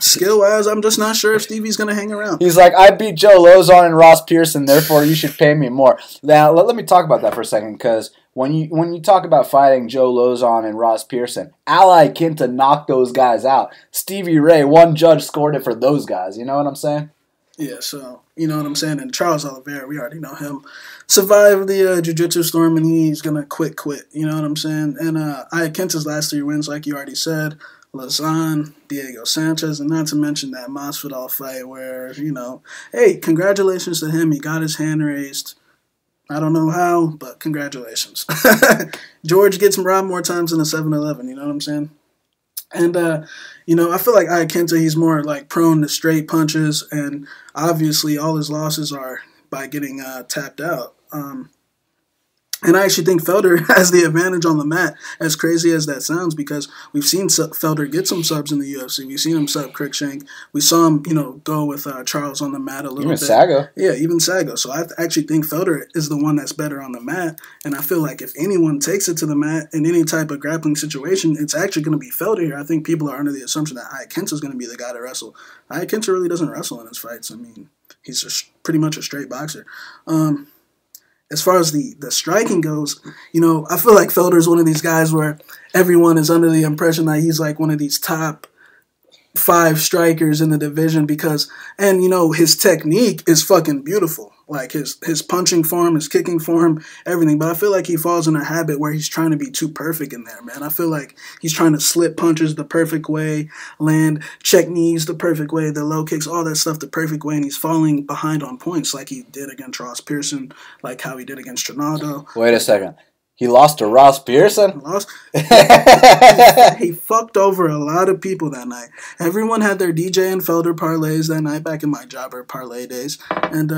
S2: skill-wise, I'm just not sure if Stevie's going to hang around.
S1: He's like, I beat Joe Lauzon and Ross Pearson, therefore you should pay me more. Now, let me talk about that for a second, because when you talk about fighting Joe Lauzon and Ross Pearson, Iaquinta knocked those guys out. Stevie Ray, one judge scored it for those guys. You know what I'm saying?
S2: Yeah, so, you know what I'm saying? And Charles Olivier, we already know him. Survived the jiu-jitsu storm, and he's going to quit. You know what I'm saying? And Iaquinta's last 3 wins, like you already said, Lauzon, Diego Sanchez, and not to mention that Masvidal fight where, hey, congratulations to him. He got his hand raised. I don't know how, but congratulations. George gets robbed more times than a 7-Eleven, you know what I'm saying? And, I feel like Iaquinta, he's more like prone to straight punches, and obviously all his losses are by getting tapped out. And I actually think Felder has the advantage on the mat, as crazy as that sounds, because we've seen Felder get some subs in the UFC. We've seen him sub Cruikshank. We saw him, go with Charles on the mat a little bit.
S1: Even Sago.
S2: Yeah, even Sago. So I actually think Felder is the one that's better on the mat. And I feel like if anyone takes it to the mat in any type of grappling situation, it's actually going to be Felder here. I think people are under the assumption that Iaquinta is going to be the guy to wrestle. Iaquinta really doesn't wrestle in his fights. I mean, he's pretty much a straight boxer. As far as the striking goes, I feel like Felder is one of these guys where everyone is under the impression that he's like one of these top 5 strikers in the division his technique is fucking beautiful. Like his punching form, his kicking form, everything. But I feel like he falls in a habit where he's trying to be too perfect in there, man. I feel like he's trying to slip punches the perfect way, land check knees the perfect way, the low kicks, all that stuff the perfect way, and he's falling behind on points like he did against Ross Pearson, like how he did against Renato.
S1: Wait a second. He lost to Ross Pearson?
S2: He fucked over a lot of people that night. Everyone had their DJ and Felder parlays that night back in my jobber parlay days. And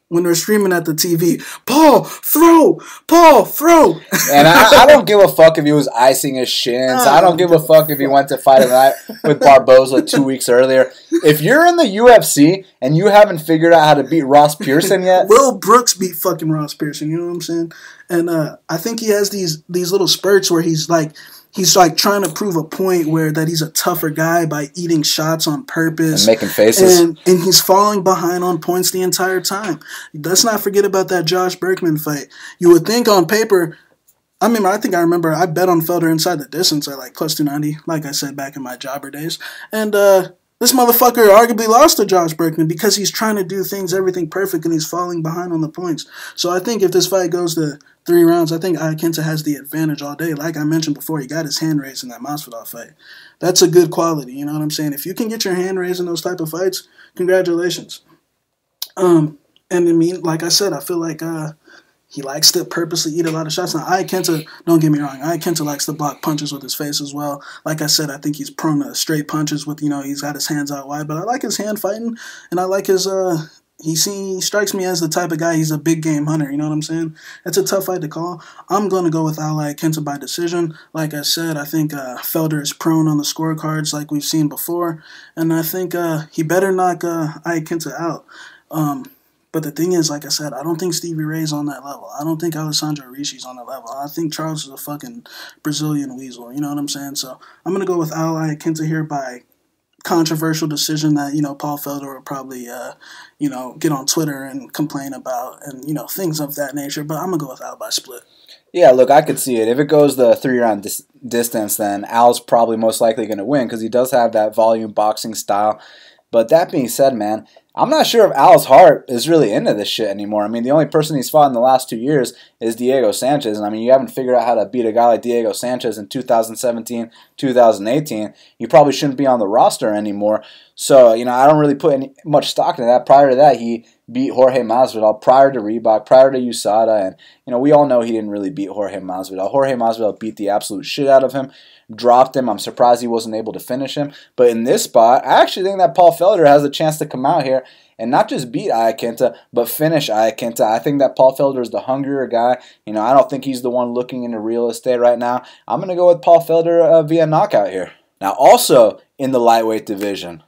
S2: when they're screaming at the TV, Paul, throw! Paul, throw!
S1: And I don't give a fuck if he was icing his shins. I don't give a fuck if he went to fight a night with Barboza 2 weeks earlier. If you're in the UFC and you haven't figured out how to beat Ross Pearson yet...
S2: Will Brooks beat fucking Ross Pearson, you know what I'm saying? And I think he has these little spurts where he's trying to prove a point that he's a tougher guy by eating shots on purpose.
S1: And making faces.
S2: And he's falling behind on points the entire time. Let's not forget about that Josh Berkman fight. You would think on paper... I remember I bet on Felder inside the distance at like plus 290, like I said back in my jobber days. And this motherfucker arguably lost to Josh Berkman because he's trying to do everything perfect, and he's falling behind on the points. So I think if this fight goes to 3 rounds, I think Iaquinta has the advantage all day. Like I mentioned before, he got his hand raised in that Masvidal fight. That's a good quality, you know what I'm saying? If you can get your hand raised in those type of fights, congratulations. And like I said, I feel like he likes to purposely eat a lot of shots. Now, Iaquinta, don't get me wrong, Iaquinta likes to block punches with his face as well. Like I said, I think he's prone to straight punches with, he's got his hands out wide. But I like his hand fighting, and I like his, he strikes me as the type of guy, he's a big game hunter, you know what I'm saying? It's a tough fight to call. I'm going to go with Iaquinta by decision. Like I said, I think Felder is prone on the scorecards like we've seen before. And I think he better knock Iaquinta out. But the thing is, like I said, I don't think Stevie Ray's on that level. I don't think Alessandro Ricci's on that level. I think Charles is a fucking Brazilian weasel. You know what I'm saying? So I'm going to go with Iaquinta here by controversial decision that, Paul Felder will probably, get on Twitter and complain about and, things of that nature. But I'm going to go with Al by split.
S1: Yeah, look, I could see it. If it goes the 3-round distance, then Al's probably most likely going to win because he does have that volume boxing style. But that being said, man, I'm not sure if Al's heart is really into this shit anymore. I mean, the only person he's fought in the last 2 years is Diego Sanchez. And I mean, you haven't figured out how to beat a guy like Diego Sanchez in 2017, 2018. You probably shouldn't be on the roster anymore. So, I don't really put much stock into that. Prior to that, he beat Jorge Masvidal, prior to Reebok, prior to USADA. And, we all know he didn't really beat Jorge Masvidal. Jorge Masvidal beat the absolute shit out of him, dropped him. I'm surprised he wasn't able to finish him. But in this spot, I actually think that Paul Felder has a chance to come out here and not just beat Iaquinta, but finish Iaquinta. I think that Paul Felder is the hungrier guy. I don't think he's the one looking into real estate right now. I'm going to go with Paul Felder via knockout here. Now, also in the lightweight division,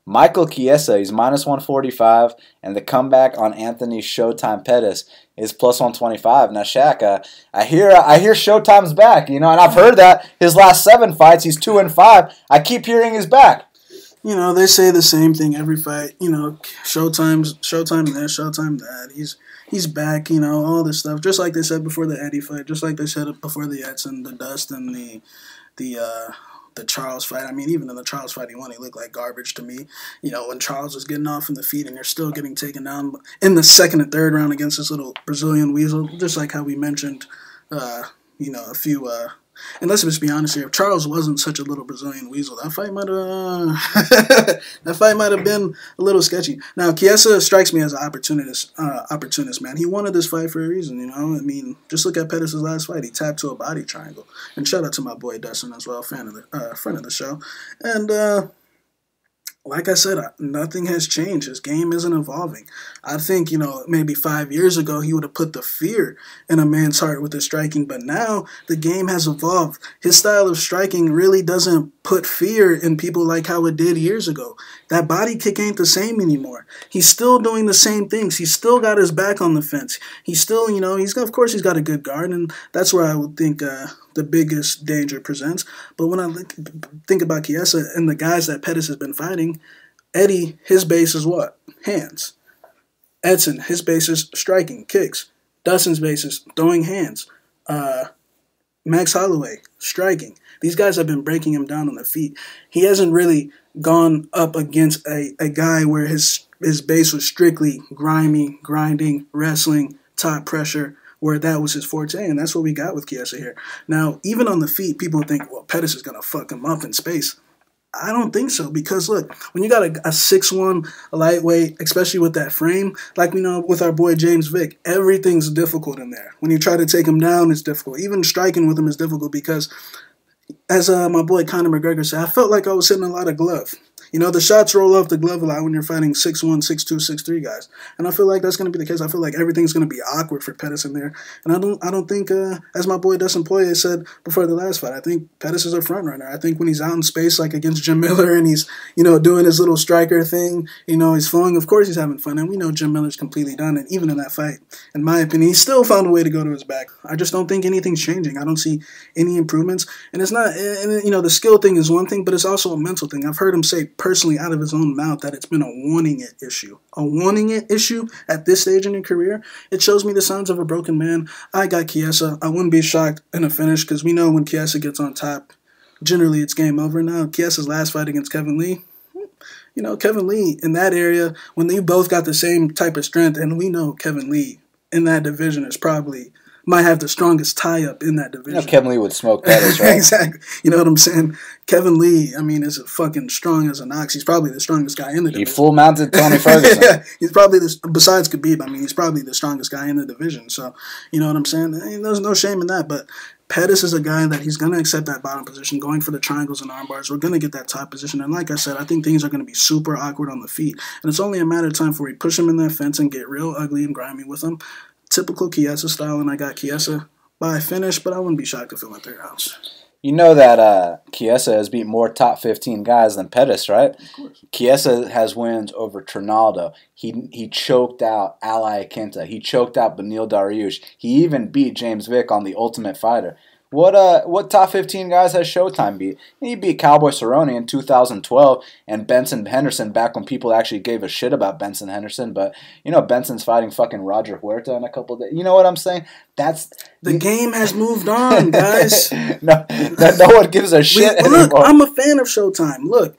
S1: Michael Chiesa, he's minus 145, and the comeback on Anthony Showtime Pettis is plus 125. Now, Shaq, I hear Showtime's back, and I've heard that his last 7 fights, he's 2-5. I keep hearing he's back.
S2: They say the same thing every fight. Showtime this, Showtime that. He's back, all this stuff. Just like they said before the Eddie fight, just like they said before the Edson, the Dust, and the Charles fight. I mean, even in the Charles fight he won, he looked like garbage to me. When Charles was getting off in the feet and you're still getting taken down in the 2nd and 3rd round against this little Brazilian weasel, just like how we mentioned, a few. And let's just be honest here. If Charles wasn't such a little Brazilian weasel, that fight might have been a little sketchy. Now, Chiesa strikes me as an opportunist, man. He wanted this fight for a reason, I mean, just look at Pettis' last fight. He tapped to a body triangle. And shout out to my boy Dustin as well, friend of the show. And like I said, nothing has changed. His game isn't evolving. I think, maybe 5 years ago, he would have put the fear in a man's heart with his striking, but now the game has evolved. His style of striking really doesn't put fear in people like how it did years ago. That body kick ain't the same anymore. He's still doing the same things. He's still got his back on the fence. He's still, of course he's got a good guard, and that's where I would think the biggest danger presents. But when I think about Chiesa and the guys that Pettis has been fighting, Eddie, his base is what? Hands. Edson, his base is striking, kicks. Dustin's base is throwing hands. Max Holloway, striking. These guys have been breaking him down on the feet. He hasn't really gone up against a guy where his base was strictly grimy, grinding, wrestling, top pressure, where that was his forte, and that's what we got with Chiesa here. Now, even on the feet, people think, well, Pettis is going to fuck him up in space. I don't think so, because look, when you got a 6'1", a lightweight, especially with that frame, like we know with our boy James Vick, everything's difficult in there. When you try to take him down, it's difficult. Even striking with him is difficult because, as my boy Conor McGregor said, I felt like I was hitting a lot of glove. The shots roll off the glove a lot when you're fighting 6'1", 6'2", 6'3" guys. And I feel like that's going to be the case. I feel like everything's going to be awkward for Pettis in there. And I don't think, as my boy Dustin Poirier said before the last fight, I think Pettis is a front runner. I think when he's out in space, like against Jim Miller, and he's, doing his little striker thing, he's flowing, of course he's having fun. And we know Jim Miller's completely done it, even in that fight. In my opinion, he still found a way to go to his back. I just don't think anything's changing. I don't see any improvements. And it's not, the skill thing is one thing, but it's also a mental thing. I've heard him say personally out of his own mouth that it's been a wanting it issue. A wanting it issue at this stage in your career. It shows me the signs of a broken man. I got Chiesa. I wouldn't be shocked in a finish because we know when Chiesa gets on top, generally it's game over. Now, Chiesa's last fight against Kevin Lee, Kevin Lee in that area, when they both got the same type of strength, and we know Kevin Lee in that division is probably might have the strongest tie-up in that division.
S1: Kevin Lee would smoke Pettis, right?
S2: Exactly. You know what I'm saying? Kevin Lee, is fucking strong as an ox. He's probably the strongest guy in the division.
S1: He full-mounted Tony Ferguson.
S2: Yeah, he's probably, besides Khabib, he's probably the strongest guy in the division. So, you know what I'm saying? There's no shame in that, but Pettis is a guy that he's going to accept that bottom position, going for the triangles and arm bars. We're going to get that top position. And like I said, I think things are going to be super awkward on the feet. And it's only a matter of time before we push him in that fence and get real ugly and grimy with him. Typical Chiesa style, and I got Chiesa by finish, but I wouldn't be shocked if it went 3 rounds.
S1: You know that Chiesa has beat more top 15 guys than Pettis, right?
S2: Of course.
S1: Chiesa has wins over Trinaldo. He choked out Iaquinta. He choked out Beneil Dariush. He even beat James Vick on The Ultimate Fighter. What top 15 guys has Showtime beat? He beat Cowboy Cerrone in 2012 and Benson Henderson back when people actually gave a shit about Benson Henderson. But, Benson's fighting fucking Roger Huerta in a couple of days. You know what I'm saying?
S2: The game has moved on, guys.
S1: no one gives a shit anymore.
S2: Look, I'm a fan of Showtime. Look,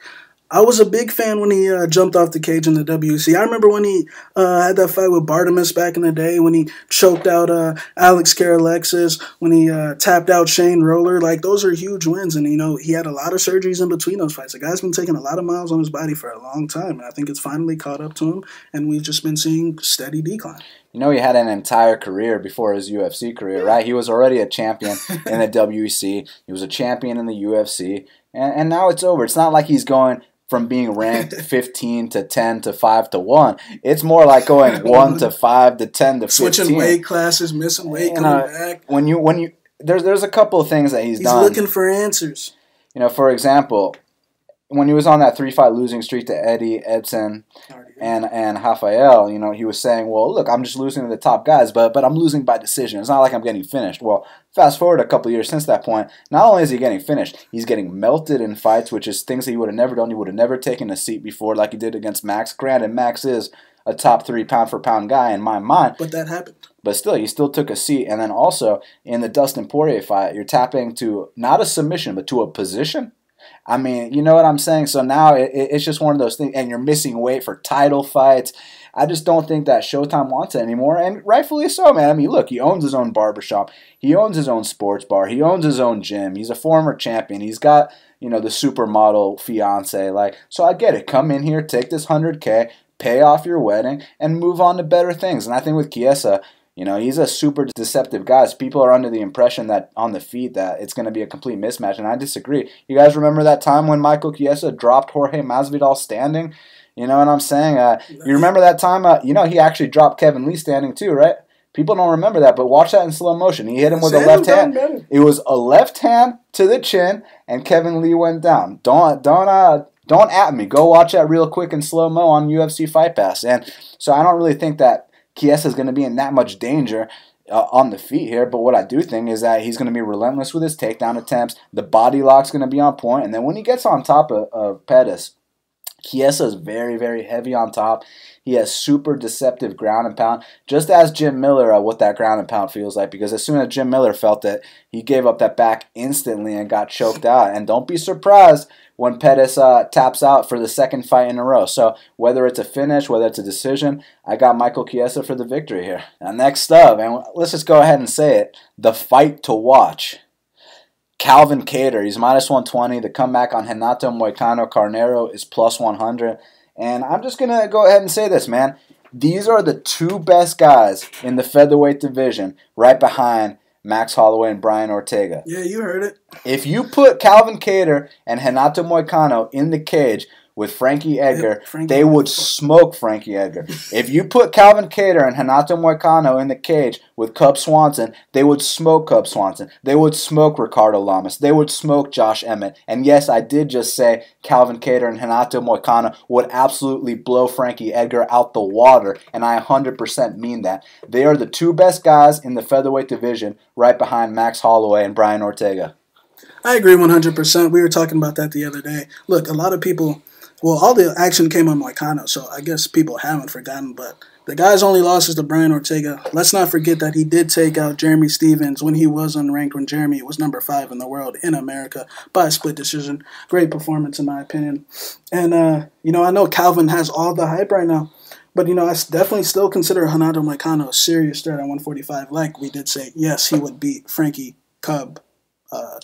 S2: I was a big fan when he jumped off the cage in the WC. I remember when he had that fight with Bartimus back in the day, when he choked out Alex Karalexis, when he tapped out Shane Roller. Like, those are huge wins. And, he had a lot of surgeries in between those fights. The guy's been taking a lot of miles on his body for a long time. And I think it's finally caught up to him. And we've just been seeing steady decline.
S1: He had an entire career before his UFC career, right? He was already a champion in the WEC. He was a champion in the UFC. And now it's over. It's not like he's going from being ranked 15 to 10 to 5 to 1. It's more like going 1 to 5 to 10 to 15.
S2: Switching weight classes, missing weight, coming back.
S1: When you there's a couple of things that he's done.
S2: He's looking for answers.
S1: For example, when he was on that 3-fight losing streak to Eddie, Edson, and Rafael, he was saying, well, look, I'm just losing to the top guys, but I'm losing by decision. It's not like I'm getting finished. Well, fast forward a couple of years since that point, not only is he getting finished, he's getting melted in fights, which is things that he would have never done. He would have never taken a seat before like he did against Max. Granted, Max is a top 3 pound-for-pound guy in my mind.
S2: But that happened.
S1: But still, he still took a seat. And then also, in the Dustin Poirier fight, you're tapping to not a submission, but to a position. You know what I'm saying? So now it's just one of those things, and you're missing weight for title fights. I just don't think that Showtime wants it anymore, and rightfully so, man. Look, he owns his own barbershop. He owns his own sports bar. He owns his own gym. He's a former champion. He's got, the supermodel fiance. So I get it. Come in here, take this $100K, pay off your wedding, and move on to better things. And I think with Chiesa, You know, he's a super deceptive guy. So people are under the impression that on the feet that it's going to be a complete mismatch, and I disagree. You guys remember that time when Michael Chiesa dropped Jorge Masvidal standing? You know what I'm saying? You remember that time? You know, he actually dropped Kevin Lee standing too, right? People don't remember that, but watch that in slow motion. He hit him with a left hand. It was a left hand to the chin, and Kevin Lee went down. Don't at me. Go watch that real quick in slow mo on UFC Fight Pass. And so I don't really think that Chiesa is going to be in that much danger on the feet here, but what I do think is that he's going to be relentless with his takedown attempts. The body lock's going to be on point, and then when he gets on top of Pettis, Chiesa is very, very heavy on top. He has super deceptive ground and pound, just as Jim Miller, what that ground and pound feels like, because as soon as Jim Miller felt it, he gave up that back instantly and got choked out. And don't be surprised when Pettis taps out for the second fight in a row. So whether it's a finish, whether it's a decision, I got Michael Chiesa for the victory here. Now next up, and let's just go ahead and say it, the fight to watch. Calvin Kattar, he's minus 120. The comeback on Renato Moicano Carnero is plus 100. And I'm just going to go ahead and say this, man. These are the two best guys in the featherweight division, right behind Max Holloway and Brian Ortega.
S2: Yeah, you heard it.
S1: If you put Calvin Kattar and Renato Moicano in the cage with Frankie Edgar, they would smoke Frankie Edgar. If you put Calvin Kattar and Renato Moicano in the cage with Cub Swanson, they would smoke Cub Swanson. They would smoke Ricardo Lamas. They would smoke Josh Emmett. And yes, I did just say Calvin Kattar and Renato Moicano would absolutely blow Frankie Edgar out the water, and I 100% mean that. They are the two best guys in the featherweight division, right behind Max Holloway and Brian Ortega.
S2: I agree 100%. We were talking about that the other day. Look, a lot of people... Well, all the action came on Moicano, so I guess people haven't forgotten, but the guy's only loss is to Brian Ortega. Let's not forget that he did take out Jeremy Stevens when he was unranked, when Jeremy was number 5 in the world in America by a split decision. Great performance, in my opinion. And, you know, I know Calvin has all the hype right now, but, you know, I definitely still consider Renato Moicano a serious threat at 145. Like we did say, yes, he would beat Frankie, Cub,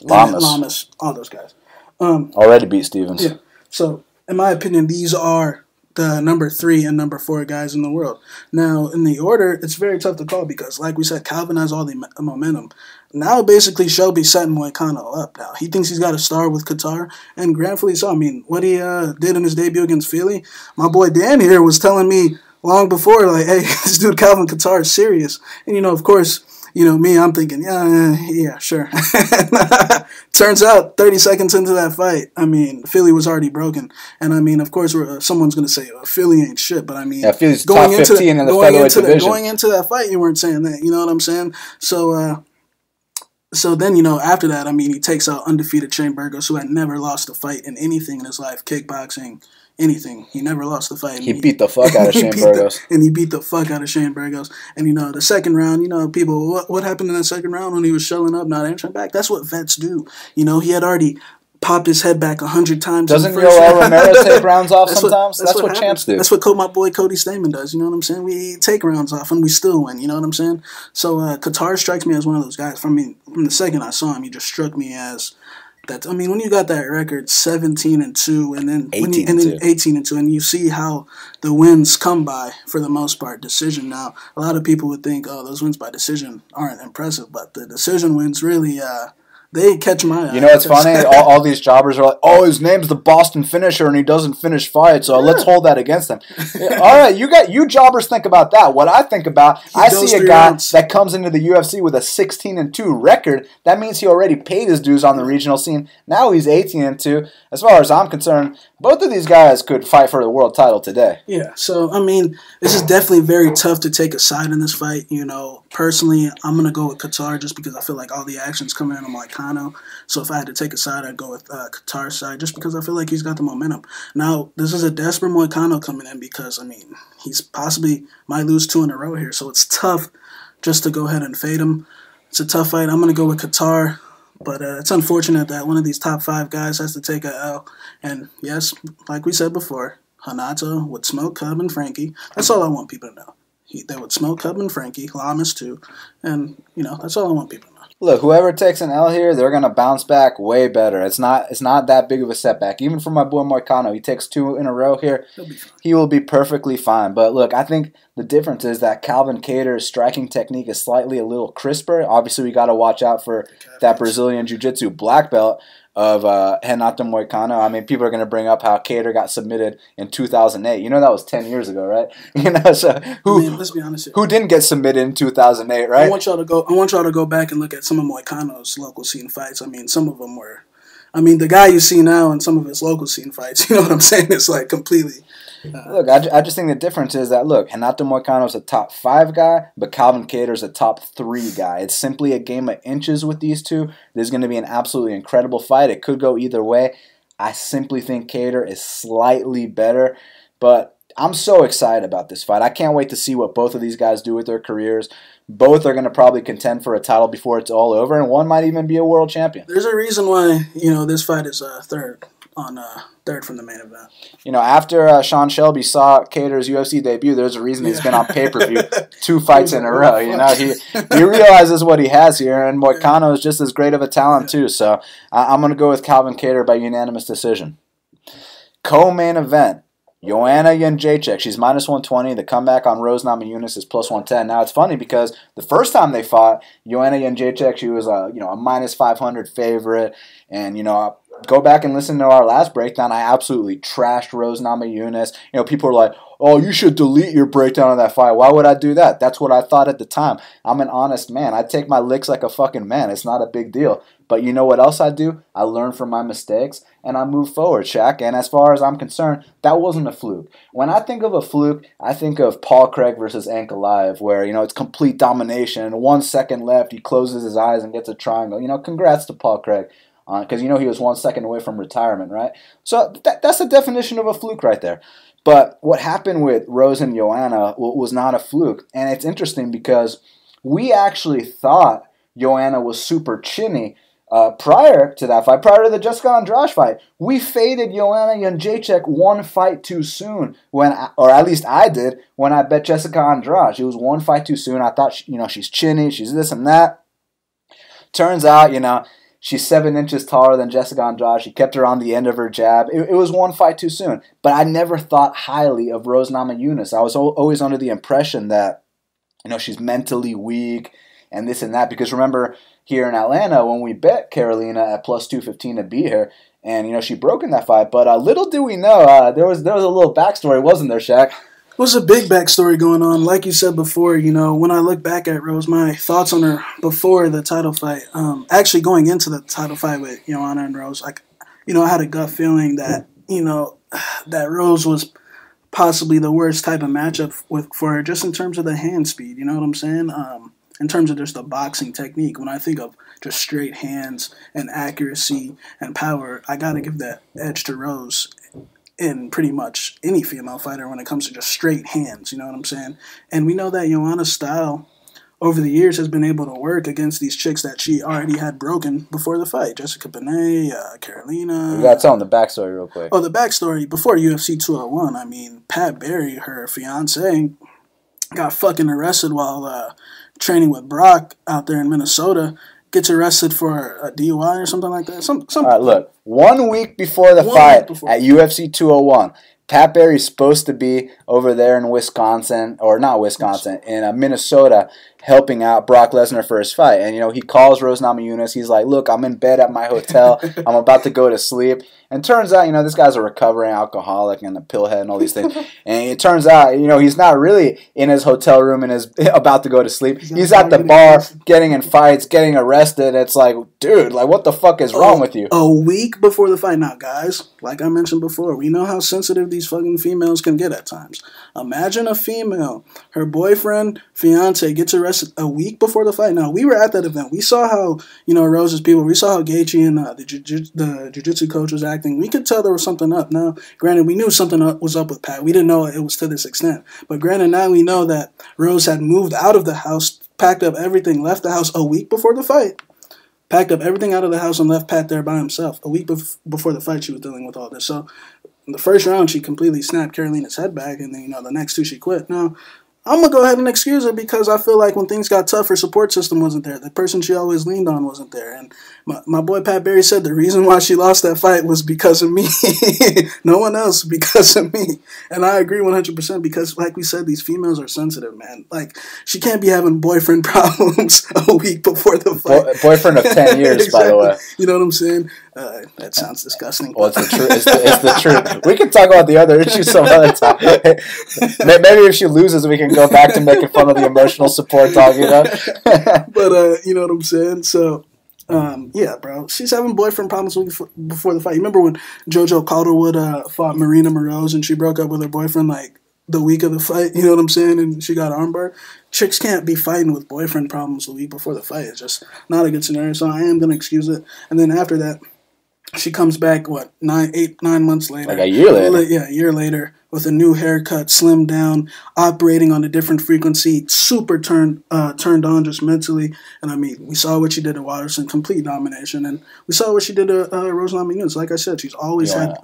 S2: Lamas, all those guys.
S1: Already beat Stevens.
S2: Yeah, so... In my opinion, these are the number 3 and number 4 guys in the world. Now, in the order, it's very tough to call because, like we said, Calvin has all the momentum. Now, basically, Shelby's setting Moicano up now. He thinks he's got a star with Kattar, and gratefully so. I mean, what he did in his debut against Felice, my boy Dan here was telling me long before, like, hey, this dude Calvin Kattar is serious. And, you know, of course... You know, me, I'm thinking, yeah, sure. Turns out, 30 seconds into that fight, I mean, Philly was already broken. And, I mean, of course, someone's going to say, Philly ain't shit. But, I mean,
S1: yeah, Philly's top 15 in the featherweight division.
S2: Going into that fight, you weren't saying that. You know what I'm saying? So then, you know, after that, I mean, he takes out undefeated Shane Burgos, who had never lost a fight in anything in his life, kickboxing, anything. He never lost a fight.
S1: He beat the fuck out of Shane Burgos.
S2: And he beat the fuck out of Shane Burgos. And, you know, the second round, you know, people, what happened in that second round when he was shelling up, not answering back? That's what vets do. You know, he had already popped his head back 100 times.
S1: Doesn't Yoel Romero take rounds off sometimes? That's what champs do.
S2: That's what my boy Cody Stamen does. You know what I'm saying? We take rounds off and we still win. You know what I'm saying? So Kattar strikes me as one of those guys. From the second I saw him, he just struck me as... That, I mean, when you got that record 17-2 and then 18-2, and you see how the wins come by for the most part decision. Now, a lot of people would think, oh, those wins by decision aren't impressive, but the decision wins really they catch my eye.
S1: You know what's funny? All these jobbers are like, oh, his name's the Boston Finisher and he doesn't finish fights, so let's hold that against him. All right, you jobbers think about that. What I think about, I see a guy that comes into the UFC with a 16-2 record. That means he already paid his dues on the regional scene. Now he's 18-2. As far as I'm concerned, both of these guys could fight for the world title today.
S2: Yeah, so, I mean, this is definitely very tough to take a side in this fight. You know, personally, I'm going to go with Kattar just because I feel like all the action's coming in on Moicano. So if I had to take a side, I'd go with Kattar's side just because I feel like he's got the momentum. Now, this is a desperate Moicano coming in because, I mean, he's possibly might lose 2 in a row here. So it's tough just to go ahead and fade him. It's a tough fight. I'm going to go with Kattar. But it's unfortunate that one of these top 5 guys has to take a L. And yes, like we said before, Renato would smoke Cub and Frankie. That's all I want people to know. They would smoke Cub and Frankie, Lamas too. And, you know, that's all I want people to know.
S1: Look, whoever takes an L here, they're gonna bounce back way better. It's not that big of a setback. Even for my boy Moicano, he takes 2 in a row here. He will be perfectly fine. But look, I think the difference is that Calvin Kattar's striking technique is slightly a little crisper. Obviously, we got to watch out for that Brazilian Jiu-Jitsu black belt of Renato Moicano. I mean, people are going to bring up how Kattar got submitted in 2008. You know that was 10 years ago, right? You know, so
S2: let's be honest here.
S1: Who didn't get submitted in 2008, right?
S2: I want y'all to go back and look at some of Moicano's local scene fights. I mean, some of them were. I mean, the guy you see now in some of his local scene fights, you know what I'm saying? It's like completely.
S1: Look, I just think the difference is that, look, Renato Moicano is a top 5 guy, but Calvin Kattar is a top 3 guy. It's simply a game of inches with these two. There's going to be an absolutely incredible fight. It could go either way. I simply think Kattar is slightly better, but I'm so excited about this fight. I can't wait to see what both of these guys do with their careers. Both are going to probably contend for a title before it's all over, and one might even be a world champion.
S2: There's a reason why, this fight is third from the main event.
S1: After Sean Shelby saw Kattar's UFC debut, there's a reason he's been on pay-per-view 2 fights in a row. He realizes what he has here, and Moicano is just as great of a talent too. So I'm going to go with Calvin Kattar by unanimous decision. Co-main event. Joanna Jędrzejczyk, she's -120. The comeback on Rose Namajunas is +110. Now, it's funny because the first time they fought, Joanna Jędrzejczyk, she was a -500 favorite. And, go back and listen to our last breakdown. I absolutely trashed Rose Namajunas. People are like, oh, you should delete your breakdown of that fight. Why would I do that? That's what I thought at the time. I'm an honest man. I take my licks like a fucking man. It's not a big deal. But you know what else I do? I learn from my mistakes, and I move forward, Shaq. And as far as I'm concerned, that wasn't a fluke. When I think of a fluke, I think of Paul Craig versus Ankalaev, where, it's complete domination. 1 second left, he closes his eyes and gets a triangle. Congrats to Paul Craig. Because he was 1 second away from retirement, right? So that's the definition of a fluke right there. But what happened with Rose and Joanna was not a fluke. And it's interesting because we actually thought Joanna was super chinny prior to that fight, prior to the Jessica Andrade fight. We faded Joanna Jędrzejczyk 1 fight too soon, or at least I did, when I bet Jessica Andrade. She was 1 fight too soon. I thought, she's chinny, she's this and that. Turns out, she's 7 inches taller than Jessica Andrade. She kept her on the end of her jab. It was 1 fight too soon. But I never thought highly of Rose Namajunas. I was always under the impression that, she's mentally weak and this and that. Because remember, here in Atlanta, when we bet Karolina at +215 to beat her, and, she broke in that fight. But little do we know, there was a little backstory, wasn't there, Shaq?
S2: There was a big backstory going on. Like you said before, when I look back at Rose, my thoughts on her before the title fight, actually going into the title fight with Joanna and Rose, I had a gut feeling that, that Rose was possibly the worst type of matchup for her, just in terms of the hand speed, you know what I'm saying? In terms of just the boxing technique. When I think of just straight hands and accuracy and power, I got to give that edge to Rose in pretty much any female fighter when it comes to just straight hands, you know what I'm saying? And we know that Joanna's style over the years has been able to work against these chicks that she already had broken before the fight. Jessica Benet, Karolina.
S1: You got to tell them the backstory real quick.
S2: Oh, the backstory. Before UFC 201, Pat Barry, her fiance, got fucking arrested while training with Brock out there in Minnesota. Gets arrested for a DUI or something like that. All
S1: right, look. 1 week before the fight at UFC 201, Pat Barry's supposed to be over there in Wisconsin, or not Wisconsin, in Minnesota, helping out Brock Lesnar for his fight. And, he calls Rose Namajunas. He's like, look, I'm in bed at my hotel. I'm about to go to sleep. And turns out, this guy's a recovering alcoholic and a pillhead and all these things. And it turns out, he's not really in his hotel room and is about to go to sleep. He's at the bar, getting in fights, getting arrested. It's like, dude, what the fuck is wrong with you?
S2: A week before the fight. Now, guys, like I mentioned before, we know how sensitive these fucking females can get at times. Imagine a female, her boyfriend, fiance gets arrested a week before the fight. Now, we were at that event. We saw how, Rose's people, we saw how Gaethje and the jiu-jitsu coach was acting. We could tell there was something up. Now, granted, we knew something was up with Pat. We didn't know it was to this extent. But granted, now we know that Rose had moved out of the house, packed up everything, left the house a week before the fight. Packed up everything out of the house and left Pat there by himself. A week before the fight, she was dealing with all this. So, in the first round, she completely snapped Karolina's head back, and then, the next 2 she quit. Now, I'm going to go ahead and excuse her because I feel like when things got tough, her support system wasn't there. The person she always leaned on wasn't there. And my boy Pat Barry said the reason why she lost that fight was because of me. No one else, because of me. And I agree 100% because, like we said, these females are sensitive, man. Like, she can't be having boyfriend problems a week before the fight.
S1: Boyfriend of 10 years, exactly. By the way.
S2: You know what I'm saying? That sounds disgusting.
S1: Well, it's the truth. It's the truth. We can talk about the other issues some other time. Maybe if she loses, we can go back to making fun of the emotional support talk, you know?
S2: But, you know what I'm saying? So, yeah, bro. She's having boyfriend problems before the fight. You remember when JoJo Calderwood fought Marina Moroz and she broke up with her boyfriend, like, the week of the fight? You know what I'm saying? And she got armbarred. Chicks can't be fighting with boyfriend problems the week before the fight. It's just not a good scenario, so I am going to excuse it. And then after that, she comes back, 9 months later.
S1: Like a year later.
S2: Yeah, a year later with a new haircut, slimmed down, operating on a different frequency, super turned on just mentally. And I mean, we saw what she did to Watterson, complete domination. And we saw what she did to Rose Namajunas. Like I said, she's always had,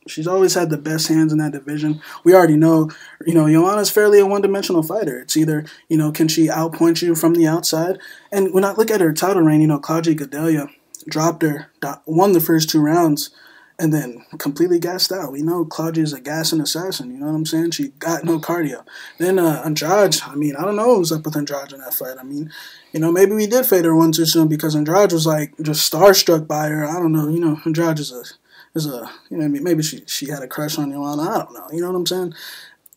S2: she's always had the best hands in that division. We already know, Joanna's fairly a one-dimensional fighter. It's either, can she outpoint you from the outside? And when I look at her title reign, Claudia Gadelha dropped her, won the first 2 rounds, and then completely gassed out. We know Claudia's a gassing assassin, you know what I'm saying? She got no cardio. Then Andrade, I mean, I don't know what was up with Andrade in that fight. I mean, maybe we did fade her one too soon because Andrade was like just starstruck by her. I don't know, Andrade is a maybe she had a crush on Joanna. I don't know, you know what I'm saying?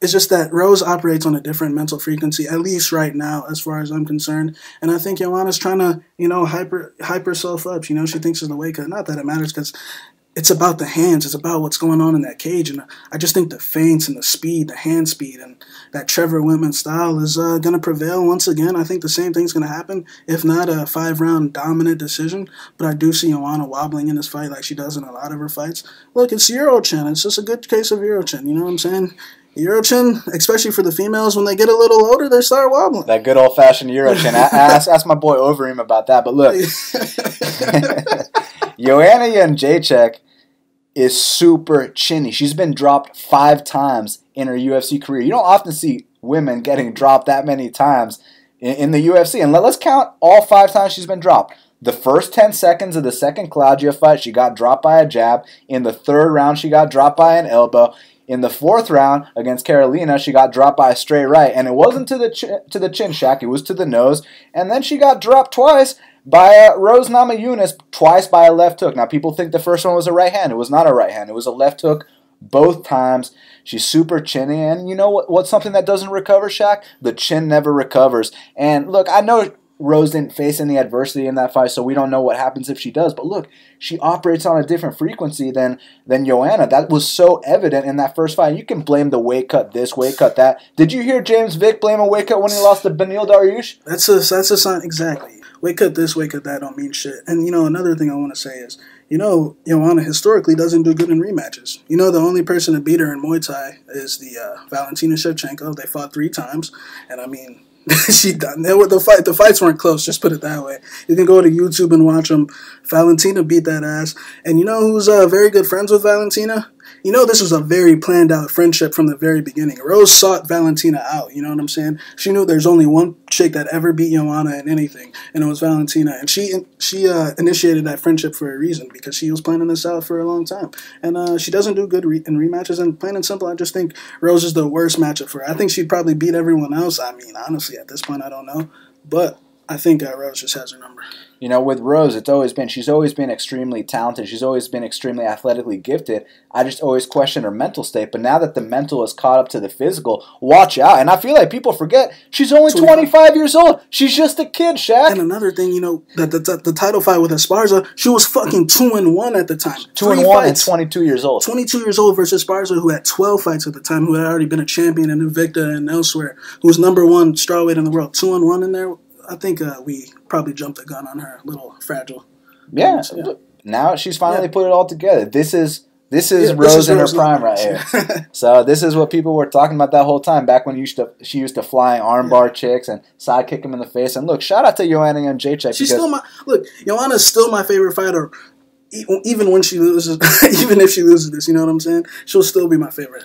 S2: It's just that Rose operates on a different mental frequency, at least right now, as far as I'm concerned. And I think Joanna's trying to, hype herself up. She thinks it's the weight cut. Not that it matters because it's about the hands. It's about what's going on in that cage. And I just think the feints and the speed, the hand speed, and that Trevor Whitman style is going to prevail once again. I think the same thing's going to happen, if not a 5-round dominant decision. But I do see Joanna wobbling in this fight like she does in a lot of her fights. Look, it's Eurochin. It's just a good case of Eurochin. You know what I'm saying? Eurochin, especially for the females, when they get a little older, they start wobbling.
S1: That good old-fashioned Eurochin. Ask my boy Overeem about that. But look, Joanna Jędrzejczyk is super chinny. She's been dropped 5 times in her UFC career. You don't often see women getting dropped that many times in the UFC. And let's count all 5 times she's been dropped. The first 10 seconds of the second Claudia fight, she got dropped by a jab. In the 3rd round, she got dropped by an elbow. In the 4th round against Karolina, she got dropped by a straight right, and it wasn't to the chin shack; it was to the nose. And then she got dropped twice by Rose Namajunas, twice by a left hook. Now, people think the first one was a right hand. It was not a right hand; it was a left hook both times. She's super chinny, and you know what's something that doesn't recover, Shaq? The chin never recovers. And look, I know Rose didn't face any adversity in that fight, so we don't know what happens if she does. But look, she operates on a different frequency than Joanna. That was so evident in that first fight. You can blame the weight cut this, weight cut that. Did you hear James Vick blame a weight cut when he lost to Beneil Dariush?
S2: That's a sign, exactly. Weight cut this, weight cut that don't mean shit. And, another thing I want to say is, Joanna historically doesn't do good in rematches. The only person to beat her in Muay Thai is the Valentina Shevchenko. They fought 3 times, and I mean, she done that with the fight. The fights weren't close, just put it that way. You can go to YouTube and watch them. Valentina beat that ass. And you know who's very good friends with Valentina? This was a very planned out friendship from the very beginning. Rose sought Valentina out, you know what I'm saying? She knew there's only one chick that ever beat Joanna in anything, and it was Valentina. And she initiated that friendship for a reason, because she was planning this out for a long time. And she doesn't do good in rematches, and plain and simple, I just think Rose is the worst matchup for her. I think she'd probably beat everyone else. I mean, honestly, at this point, I don't know. But I think Rose just has her number.
S1: With Rose, she's always been extremely talented. She's always been extremely athletically gifted. I just always question her mental state. But now that the mental is caught up to the physical, watch out. And I feel like people forget she's only 25 years old. She's just a kid, Shaq.
S2: And another thing, the title fight with Esparza, she was fucking 2-1 at the time.
S1: 2-1 and 22 years old.
S2: 22 years old versus Esparza, who had 12 fights at the time, who had already been a champion in Invicta and elsewhere, who was #1 strawweight in the world. 2-1 in there. I think we probably jumped the gun on her, a little fragile.
S1: Yeah. Now she's finally put it all together. This is Rose in her prime right here. So this is what people were talking about that whole time, back when she used to fly armbar chicks and sidekick them in the face. And look, shout out to Joanna Jędrzejczyk.
S2: She's still Joanna's still my favorite fighter, even when she loses, even if she loses this, you know what I'm saying? She'll still be my favorite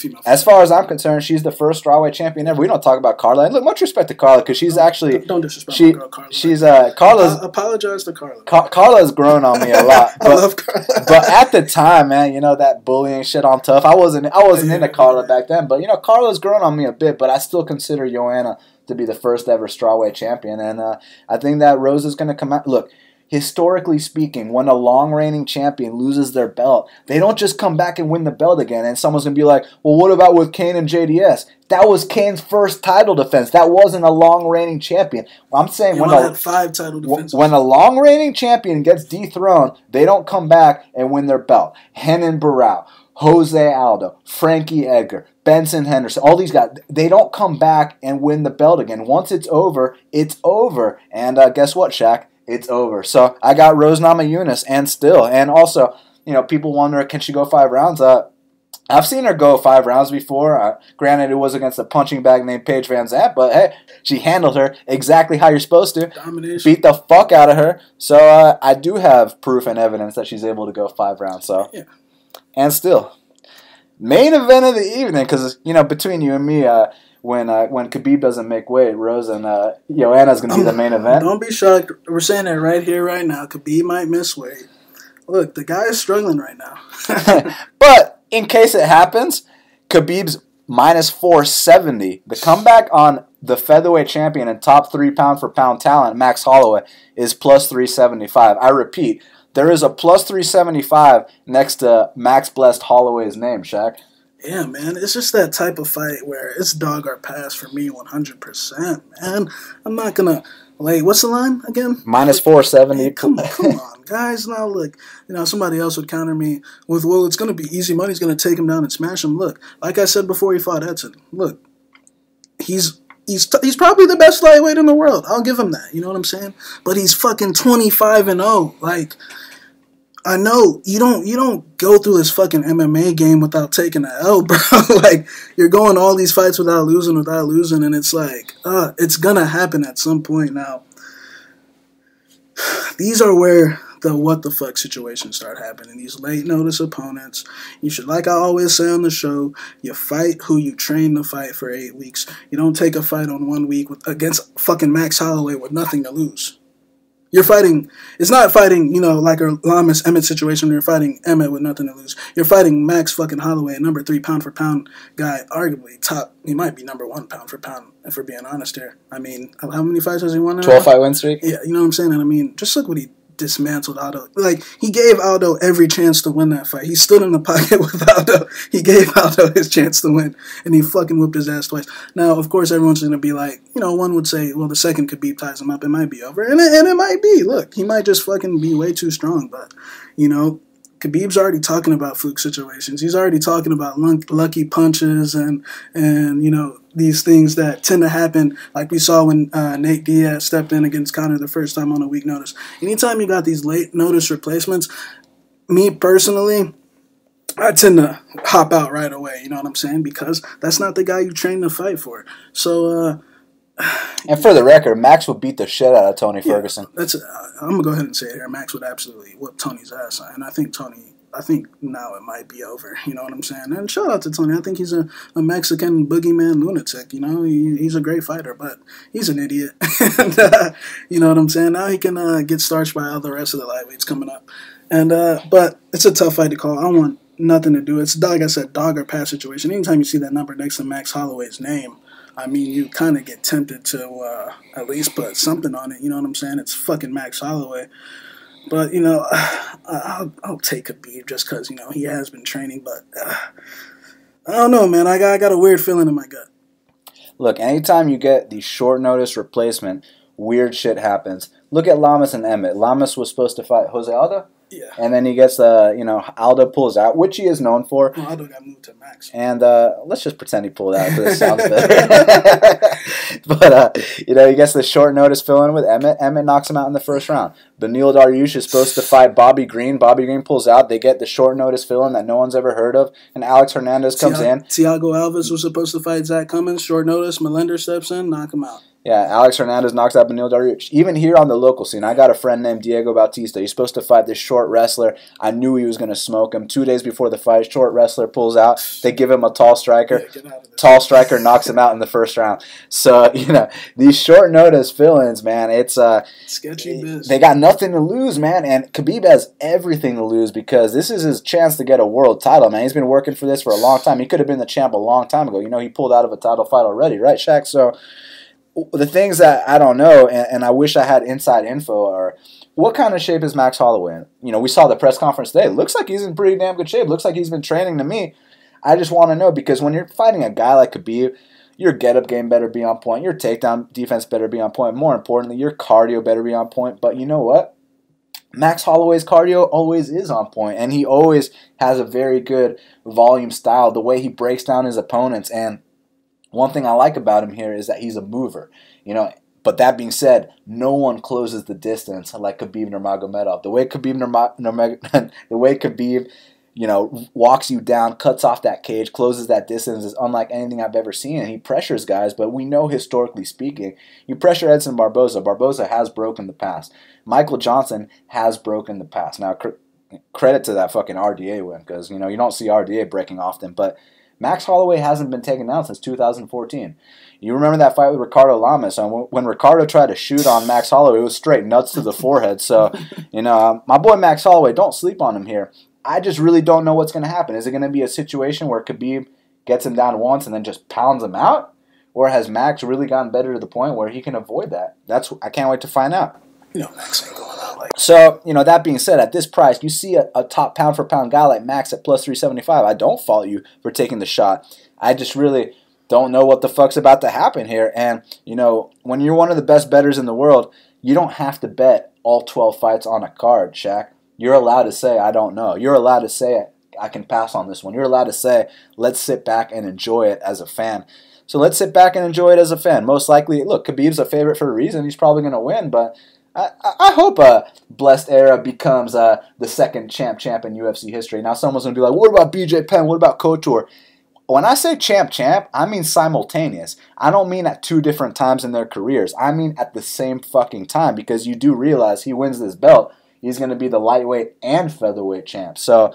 S2: female.
S1: As far as I'm concerned, she's the first strawweight champion ever. We don't talk about Carla. And look, much respect to Carla because she's actually
S2: don't disrespect my girl Carla.
S1: She's Carla's.
S2: Apologize to Carla.
S1: Carla's grown on me a lot. But,
S2: I love Carla.
S1: But at the time, man, you know that bullying shit on Tough. I wasn't into Carla back then. But you know, Carla's grown on me a bit. But I still consider Joanna to be the first ever strawweight champion. And I think that Rose is going to come out. Look. Historically speaking, when a long-reigning champion loses their belt, they don't just come back and win the belt again, and someone's going to be like, well, what about with Kane and JDS? That was Kane's first title defense. That wasn't a long-reigning champion. Well, I'm saying
S2: had 5 title defenses.
S1: When a long-reigning champion gets dethroned, they don't come back and win their belt. Renan Barão, Jose Aldo, Frankie Edgar, Benson Henderson, all these guys, they don't come back and win the belt again. Once it's over, it's over. And guess what, Shaq? It's over. So I got Rose Namajunas and also, you know, people wonder, can she go 5 rounds? I've seen her go 5 rounds before. Granted, it was against a punching bag named Paige Van Zandt, but hey, she handled her exactly how you're supposed to.
S2: Domination.
S1: Beat the fuck out of her. So I do have proof and evidence that she's able to go 5 rounds. So, yeah. And still, main event of the evening, because, you know, between you and me, when Khabib doesn't make weight, Rose and Joanna's going to be the main event.
S2: Don't be shocked. We're saying it right here, right now. Khabib might miss weight. Look, the guy is struggling right now.
S1: But in case it happens, Khabib's minus 470. The comeback on the featherweight champion and top 3 pound-for-pound talent, Max Holloway, is plus 375. I repeat, there is a plus 375 next to Max Blessed Holloway's name, Shaq.
S2: Yeah, man, it's just that type of fight where it's dog or pass for me 100%, man. I'm not going to, what's the line again?
S1: Minus 470.
S2: Hey, come on, guys. Now, look, you know, somebody else would counter me with, well, it's going to be easy money. He's going to take him down and smash him. Look, like I said before he fought Edson, look, he's probably the best lightweight in the world. I'll give him that. You know what I'm saying? But he's fucking 25-0. Like, I know you don't go through this fucking MMA game without taking an L, bro. Like, you're going all these fights without losing, and it's like, it's gonna happen at some point. Now, these are where the what the fuck situations start happening. These late notice opponents. You should, like I always say on the show, you fight who you train to fight for 8 weeks. You don't take a fight on 1 week against fucking Max Holloway with nothing to lose. You're fighting, it's not fighting, you know, like a Lamas Emmett situation where you're fighting Emmett with nothing to lose. You're fighting Max fucking Holloway, a number 3 pound-for-pound guy, arguably top, he might be number 1 pound-for-pound, if we're being honest here. I mean, how many fights has he won now?
S1: 12-fight win streak?
S2: Yeah, you know what I'm saying? And I mean, just look what he dismantled Aldo. Like, he gave Aldo every chance to win that fight. He stood in the pocket with Aldo. He gave Aldo his chance to win, and he fucking whipped his ass twice. Now, of course, everyone's going to be like, you know, one would say, well, the second Khabib ties him up, it might be over. And it might be. Look, he might just fucking be way too strong. But, you know, Khabib's already talking about fluke situations. He's already talking about lucky punches and you know, these things that tend to happen, like we saw when Nate Diaz stepped in against Conor the first time on a week notice. Anytime you got these late notice replacements, me personally, I tend to hop out right away, you know what I'm saying? Because that's not the guy you train to fight for. So,
S1: and for the record, Max would beat the shit out of Tony Ferguson.
S2: I'm going to go ahead and say it here. Max would absolutely whoop Tony's ass. And I think now it might be over. You know what I'm saying? And shout out to Tony. I think he's a Mexican boogeyman lunatic. You know, he's a great fighter, but he's an idiot. And, you know what I'm saying? Now he can get starched by all the rest of the lightweights coming up. And but it's a tough fight to call. I want nothing to do. It's, like I said, dog or pass situation. Anytime you see that number next to Max Holloway's name, I mean, you kind of get tempted to at least put something on it. You know what I'm saying? It's fucking Max Holloway. But, you know, I'll take Khabib just because, you know, he has been training. But I don't know, man. I got a weird feeling in my gut.
S1: Look, anytime you get the short notice replacement, weird shit happens. Look at Lamas and Emmett. Lamas was supposed to fight Jose Aldo.
S2: Yeah.
S1: And then he gets, Aldo pulls out, which he is known for.
S2: Well, Aldo got moved to Max.
S1: And let's just pretend he pulled out because it sounds better. But, he gets the short notice fill-in with Emmett. Emmett knocks him out in the first round. Benil Dariush is supposed to fight Bobby Green. Bobby Green pulls out. They get the short notice fill-in that no one's ever heard of. And Alex Hernandez comes in.
S2: Thiago Alves was supposed to fight Zach Cummins. Short notice. Melender steps in, knock him out.
S1: Yeah, Alex Hernandez knocks out Beneil Dariush. Even here on the local scene, I got a friend named Diego Bautista. He's supposed to fight this short wrestler. I knew he was going to smoke him. 2 days before the fight, short wrestler pulls out. They give him a tall striker. Tall striker knocks him out in the first round. So, these short notice fill-ins, man, it's
S2: sketchy biz.
S1: They got nothing to lose, man. And Khabib has everything to lose because this is his chance to get a world title, man. He's been working for this for a long time. He could have been the champ a long time ago. He pulled out of a title fight already, right, Shaq? So the things that I don't know, and I wish I had inside info, are what kind of shape is Max Holloway in? We saw the press conference today. Looks like he's in pretty damn good shape. Looks like he's been training to me. I just want to know because when you're fighting a guy like Khabib, your get-up game better be on point. Your takedown defense better be on point. More importantly, your cardio better be on point. But you know what? Max Holloway's cardio always is on point, and he always has a very good volume style, the way he breaks down his opponents. And one thing I like about him here is that he's a mover, But that being said, no one closes the distance like Khabib Nurmagomedov. The way Khabib, walks you down, cuts off that cage, closes that distance is unlike anything I've ever seen. And he pressures guys, but we know historically speaking, you pressure Edson Barboza. Barboza has broken the past. Michael Johnson has broken the past. Now, credit to that fucking RDA win because, you don't see RDA breaking often, but Max Holloway hasn't been taken down since 2014. You remember that fight with Ricardo Lamas? When Ricardo tried to shoot on Max Holloway, it was straight nuts to the forehead. So, my boy Max Holloway, don't sleep on him here. I just really don't know what's going to happen. Is it going to be a situation where Khabib gets him down once and then just pounds him out? Or has Max really gotten better to the point where he can avoid that? I can't wait to find out.
S2: Max ain't going out like that.
S1: So, that being said, at this price, you see a top pound-for-pound guy like Max at plus 375. I don't fault you for taking the shot. I just really don't know what the fuck's about to happen here. And, when you're one of the best bettors in the world, you don't have to bet all 12 fights on a card, Shaq. You're allowed to say, I don't know. You're allowed to say, I can pass on this one. You're allowed to say, let's sit back and enjoy it as a fan. So let's sit back and enjoy it as a fan. Most likely, look, Khabib's a favorite for a reason. He's probably going to win, but I hope Blessed Era becomes the second champ in UFC history. Now someone's going to be like, what about BJ Penn? What about Couture? When I say champ, I mean simultaneous. I don't mean at two different times in their careers. I mean at the same fucking time because you do realize he wins this belt, he's going to be the lightweight and featherweight champ. So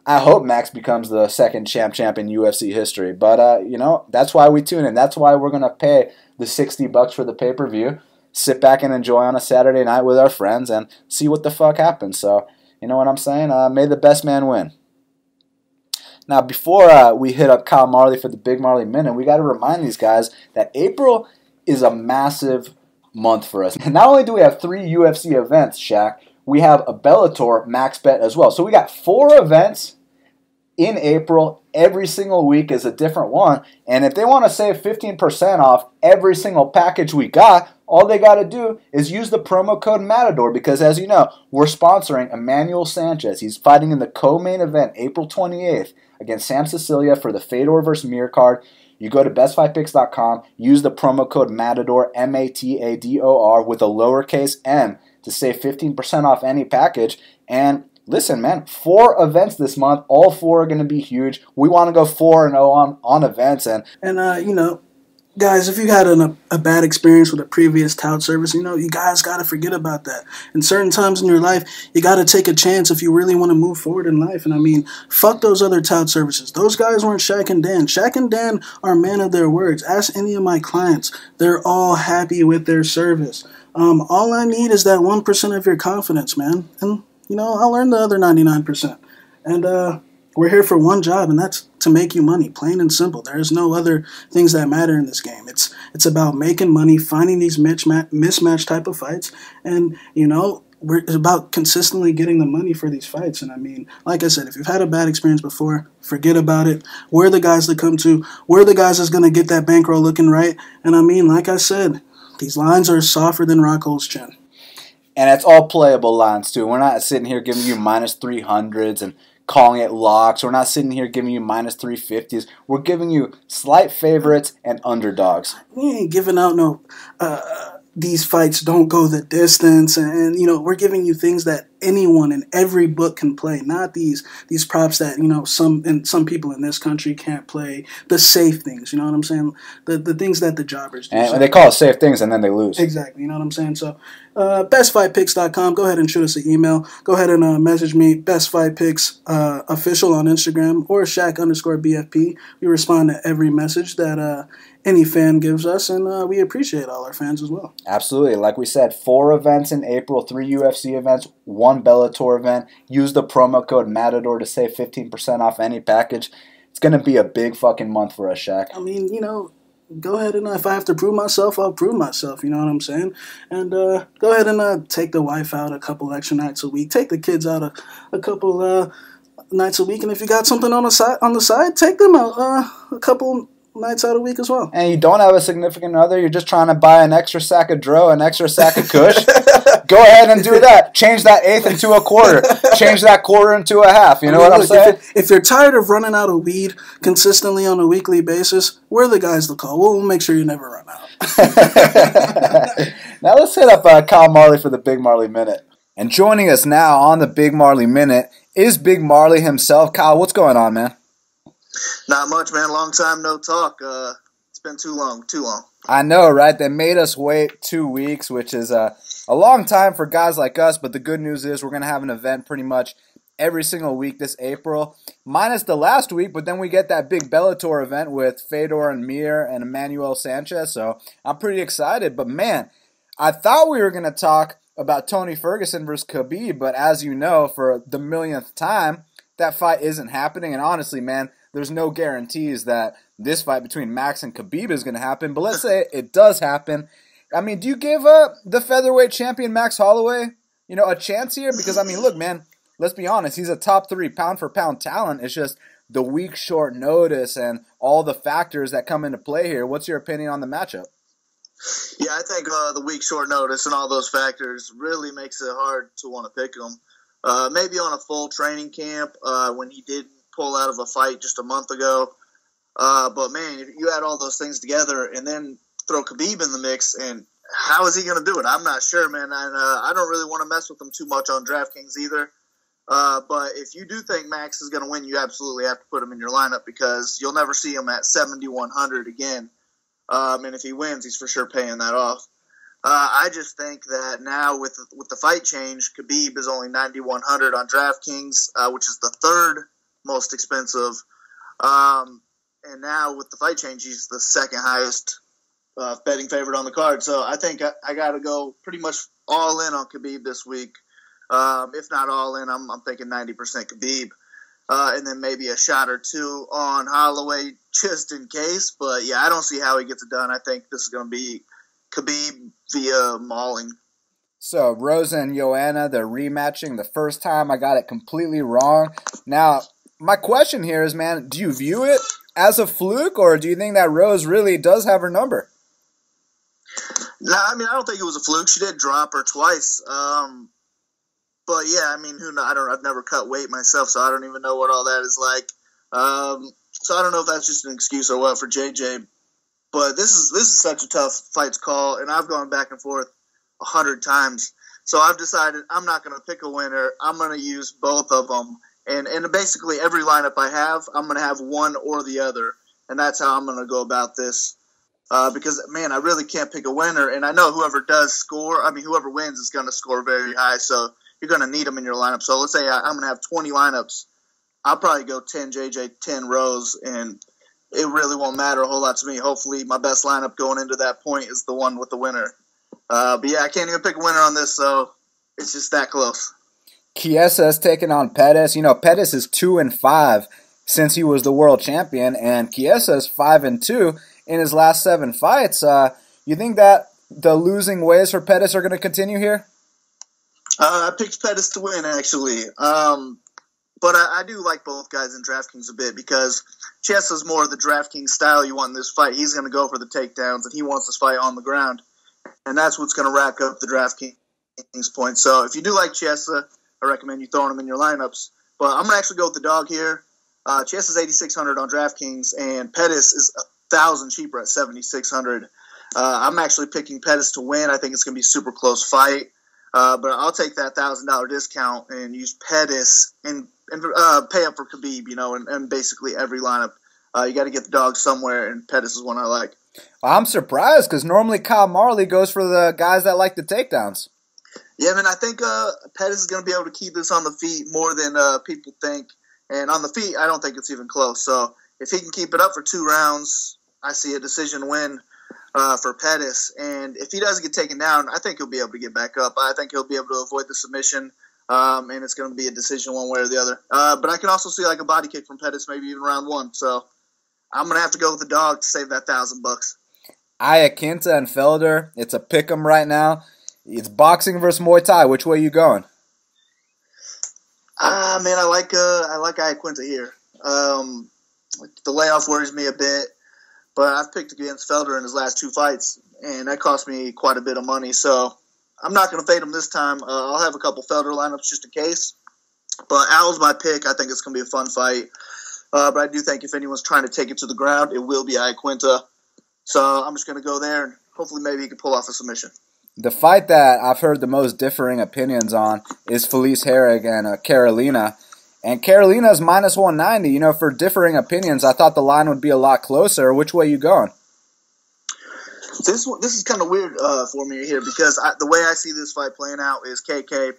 S1: I hope Max becomes the second champ in UFC history. But, that's why we tune in. That's why we're going to pay the $60 for the pay-per-view. Sit back and enjoy on a Saturday night with our friends and see what the fuck happens. So, you know what I'm saying? May the best man win. Now, before we hit up Kyle Marley for the Big Marley Minute, we got to remind these guys that April is a massive month for us. And not only do we have 3 UFC events, Shaq, we have a Bellator max bet as well. So we got 4 events in April. Every single week is a different one. And if they want to save 15% off every single package we got, all they got to do is use the promo code Matador because, as you know, we're sponsoring Emmanuel Sanchez. He's fighting in the co-main event April 28th against Sam Sicilia for the Fedor vs. Mir card. You go to bestfightpicks.com, use the promo code Matador, M-A-T-A-D-O-R, with a lowercase m to save 15% off any package. And listen, man, 4 events this month. All 4 are going to be huge. We want to go 4-0 on events. And
S2: guys, if you had a bad experience with a previous tout service, you guys got to forget about that. In certain times in your life, you got to take a chance if you really want to move forward in life. And fuck those other tout services. Those guys weren't Shaq and Dan. Shaq and Dan are men of their words. Ask any of my clients. They're all happy with their service. All I need is that 1% of your confidence, man. And, I'll earn the other 99%. And, we're here for one job, and that's to make you money, plain and simple. There's no other things that matter in this game. It's about making money, finding these mismatch type of fights, and, it's about consistently getting the money for these fights. And, like I said, if you've had a bad experience before, forget about it. We're the guys to come to. We're the guys that's going to get that bankroll looking right. And, like I said, these lines are softer than Rockhole's chin.
S1: And it's all playable lines, too. We're not sitting here giving you minus 300s and calling it locks. We're not sitting here giving you minus 350s. We're giving you slight favorites and underdogs.
S2: We ain't giving out no these fights don't go the distance, and you know, we're giving you things that anyone in every book can play, not these props that, you know, some people in this country can't play, the safe things, you know what I'm saying, the things that the jobbers do.
S1: And
S2: so,
S1: they call it safe things and then they lose.
S2: Exactly, you know what I'm saying. So bestfightpicks.com, go ahead and shoot us an email, go ahead and message me, bestfightpicks official on Instagram, or Shaq_BFP. We respond to every message that any fan gives us, and we appreciate all our fans as well.
S1: Absolutely. Like we said, 4 events in April, 3 UFC events, 1 Bellator event. Use the promo code Matador to save 15% off any package. It's going to be a big fucking month for us, Shaq.
S2: I mean, you know, go ahead and if I have to prove myself, I'll prove myself, you know what I'm saying? And go ahead and take the wife out a couple extra nights a week. Take the kids out a couple nights a week. And if you got something on the side, take them out a couple nights out a week as well.
S1: And you don't have a significant other, you're just trying to buy an extra sack of Dro, an extra sack of Kush, go ahead and do that. Change that eighth into a quarter. Change that quarter into a half. You know what I'm saying?
S2: If you're tired of running out of weed consistently on a weekly basis, we're the guys to call. We'll make sure you never run out.
S1: Now let's hit up Kyle Marley for the Big Marley Minute. And joining us now on the Big Marley Minute is Big Marley himself. Kyle, what's going on, man?
S3: Not much, man. Long time no talk. It's been too long.
S1: I know, right? They made us wait 2 weeks, which is a long time for guys like us, but the good news is we're going to have an event pretty much every single week this April, minus the last week, but then we get that big Bellator event with Fedor and Mir and Emmanuel Sanchez, so I'm pretty excited. But man, I thought we were going to talk about Tony Ferguson versus Khabib, but as you know, for the millionth time, that fight isn't happening, and honestly, man, there's no guarantees that this fight between Max and Khabib is going to happen, but let's say it does happen. I mean, do you give the featherweight champion Max Holloway, you know, a chance here? Because, I mean, look, man, let's be honest. He's a top 3 pound-for-pound talent. It's just the week short notice and all the factors that come into play here. What's your opinion on the matchup?
S3: Yeah, I think the week short notice and all those factors really makes it hard to want to pick him. Maybe on a full training camp when he did pull out of a fight just a month ago. But, man, if you add all those things together and then throw Khabib in the mix, and how is he going to do it? I'm not sure, man. And I don't really want to mess with him too much on DraftKings either. But if you do think Max is going to win, you absolutely have to put him in your lineup because you'll never see him at 7,100 again. And if he wins, he's for sure paying that off. I just think that now with the fight change, Khabib is only 9,100 on DraftKings, which is the 3rd most expensive. And now with the fight change, he's the 2nd highest betting favorite on the card. So I think I got to go pretty much all in on Khabib this week. If not all in, I'm thinking 90% Khabib. And then maybe a shot or two on Holloway just in case. But, yeah, I don't see how he gets it done. I think this is going to be Khabib via mauling.
S1: So, Rosa and Joanna, they're rematching. The first time I got it completely wrong. Now, my question here is, man, do you view it as a fluke, or do you think that Rose really does have her number?
S3: No, I mean, I don't think it was a fluke. She did drop her twice. But, yeah, I mean, who knows? I've never cut weight myself, so I don't even know what all that is like. So I don't know if that's just an excuse or what for JJ. But this is such a tough fight to call, and I've gone back and forth 100 times. So I've decided I'm not going to pick a winner. I'm going to use both of them. And basically every lineup I have, I'm going to have one or the other. And that's how I'm going to go about this. Because, man, I really can't pick a winner. And I know whoever wins is going to score very high. So you're going to need them in your lineup. So let's say I'm going to have 20 lineups. I'll probably go 10 JJ, 10 Rose, and it really won't matter a whole lot to me. Hopefully my best lineup going into that point is the one with the winner. But, yeah, I can't even pick a winner on this, so it's just that close.
S1: Chiesa is taking on Pettis. You know, Pettis is 2-5 since he was the world champion, and Chiesa is 5-2 in his last 7 fights. You think that the losing ways for Pettis are going to continue here?
S3: I picked Pettis to win, actually. But I do like both guys in DraftKings a bit because Chiesa's more of the DraftKings style you want in this fight. He's going to go for the takedowns, and he wants this fight on the ground. And that's what's going to rack up the DraftKings points. So if you do like Chiesa, I recommend you throwing him in your lineups. But I'm going to actually go with the dog here. Chiesa's 8,600 on DraftKings, and Pettis is 1,000 cheaper at 7,600. I'm actually picking Pettis to win. I think it's going to be a super close fight. But I'll take that $1,000 discount and use Pettis and pay up for Khabib, and basically every lineup. You got to get the dog somewhere, and Pettis is one I like.
S1: I'm surprised because normally Kyle Marley goes for the guys that like the takedowns.
S3: Yeah, man, I think Pettis is going to be able to keep this on the feet more than people think. And on the feet, I don't think it's even close. So if he can keep it up for 2 rounds, I see a decision win for Pettis. And if he doesn't get taken down, I think he'll be able to get back up. I think he'll be able to avoid the submission, and it's going to be a decision one way or the other. But I can also see like a body kick from Pettis, maybe even round 1. So I'm going to have to go with the dog to save that $1,000.
S1: Iaquinta and Felder, it's a pick'em right now. It's boxing versus Muay Thai. Which way you going?
S3: Man, I like Iaquinta here. The layoff worries me a bit, but I've picked against Felder in his last 2 fights, and that cost me quite a bit of money. So I'm not going to fade him this time. I'll have a couple Felder lineups just in case. But Al's my pick. I think it's going to be a fun fight. But I do think if anyone's trying to take it to the ground, it will be Iaquinta. So I'm just going to go there, and hopefully maybe he can pull off a submission.
S1: The fight that I've heard the most differing opinions on is Felice Herrig and Karolina. And Karolina's minus 190. For differing opinions, I thought the line would be a lot closer. Which way you going?
S3: This is kind of weird for me here because the way I see this fight playing out is KK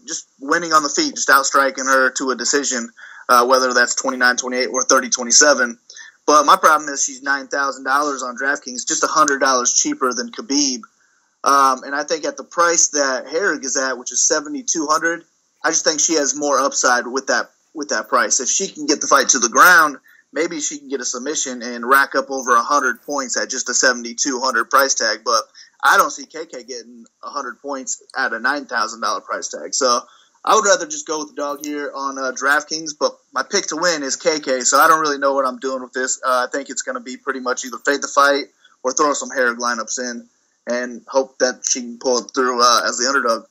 S3: just winning on the feet, just outstriking her to a decision, whether that's 29-28 or 30-27. But my problem is she's $9,000 on DraftKings, just $100 cheaper than Khabib. And I think at the price that Herrig is at, which is $7,200, I just think she has more upside with that price. If she can get the fight to the ground, maybe she can get a submission and rack up over 100 points at just a $7,200 price tag. But I don't see KK getting 100 points at a $9,000 price tag. So I would rather just go with the dog here on DraftKings. But my pick to win is KK, so I don't really know what I'm doing with this. I think it's going to be pretty much either fade the fight or throw some Herrig lineups in and hope that she can pull it through as the underdog.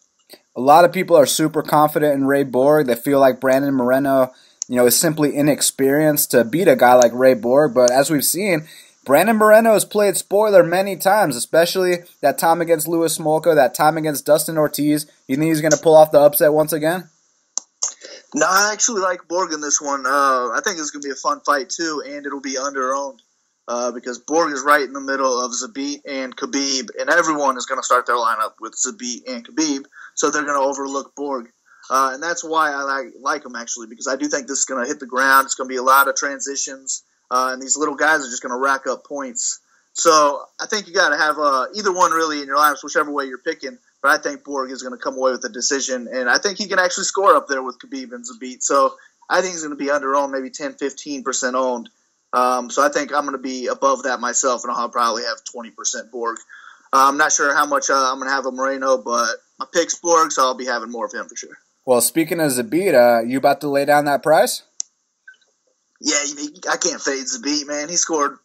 S1: A lot of people are super confident in Ray Borg. They feel like Brandon Moreno, is simply inexperienced to beat a guy like Ray Borg. But as we've seen, Brandon Moreno has played spoiler many times, especially that time against Louis Smolka, that time against Dustin Ortiz. You think he's going to pull off the upset once again?
S3: No, I actually like Borg in this one. I think it's going to be a fun fight, too, and it'll be under-owned. Because Borg is right in the middle of Zabit and Khabib, and everyone is going to start their lineup with Zabit and Khabib, so they're going to overlook Borg. And that's why I like him, actually, because I do think this is going to hit the ground. It's going to be a lot of transitions, and these little guys are just going to rack up points. So I think you got to have either one, really, in your lineups, whichever way you're picking, but I think Borg is going to come away with a decision, and I think he can actually score up there with Khabib and Zabit. So I think he's going to be under-owned, maybe 10-15% owned. So I think I'm going to be above that myself, and I'll probably have 20% Borg. I'm not sure how much I'm going to have of Moreno, but my pick's Borg, so I'll be having more of him for sure.
S1: Well, speaking of Zabit, you about to lay down that price?
S3: Yeah, I can't fade Zabit, man. He scored,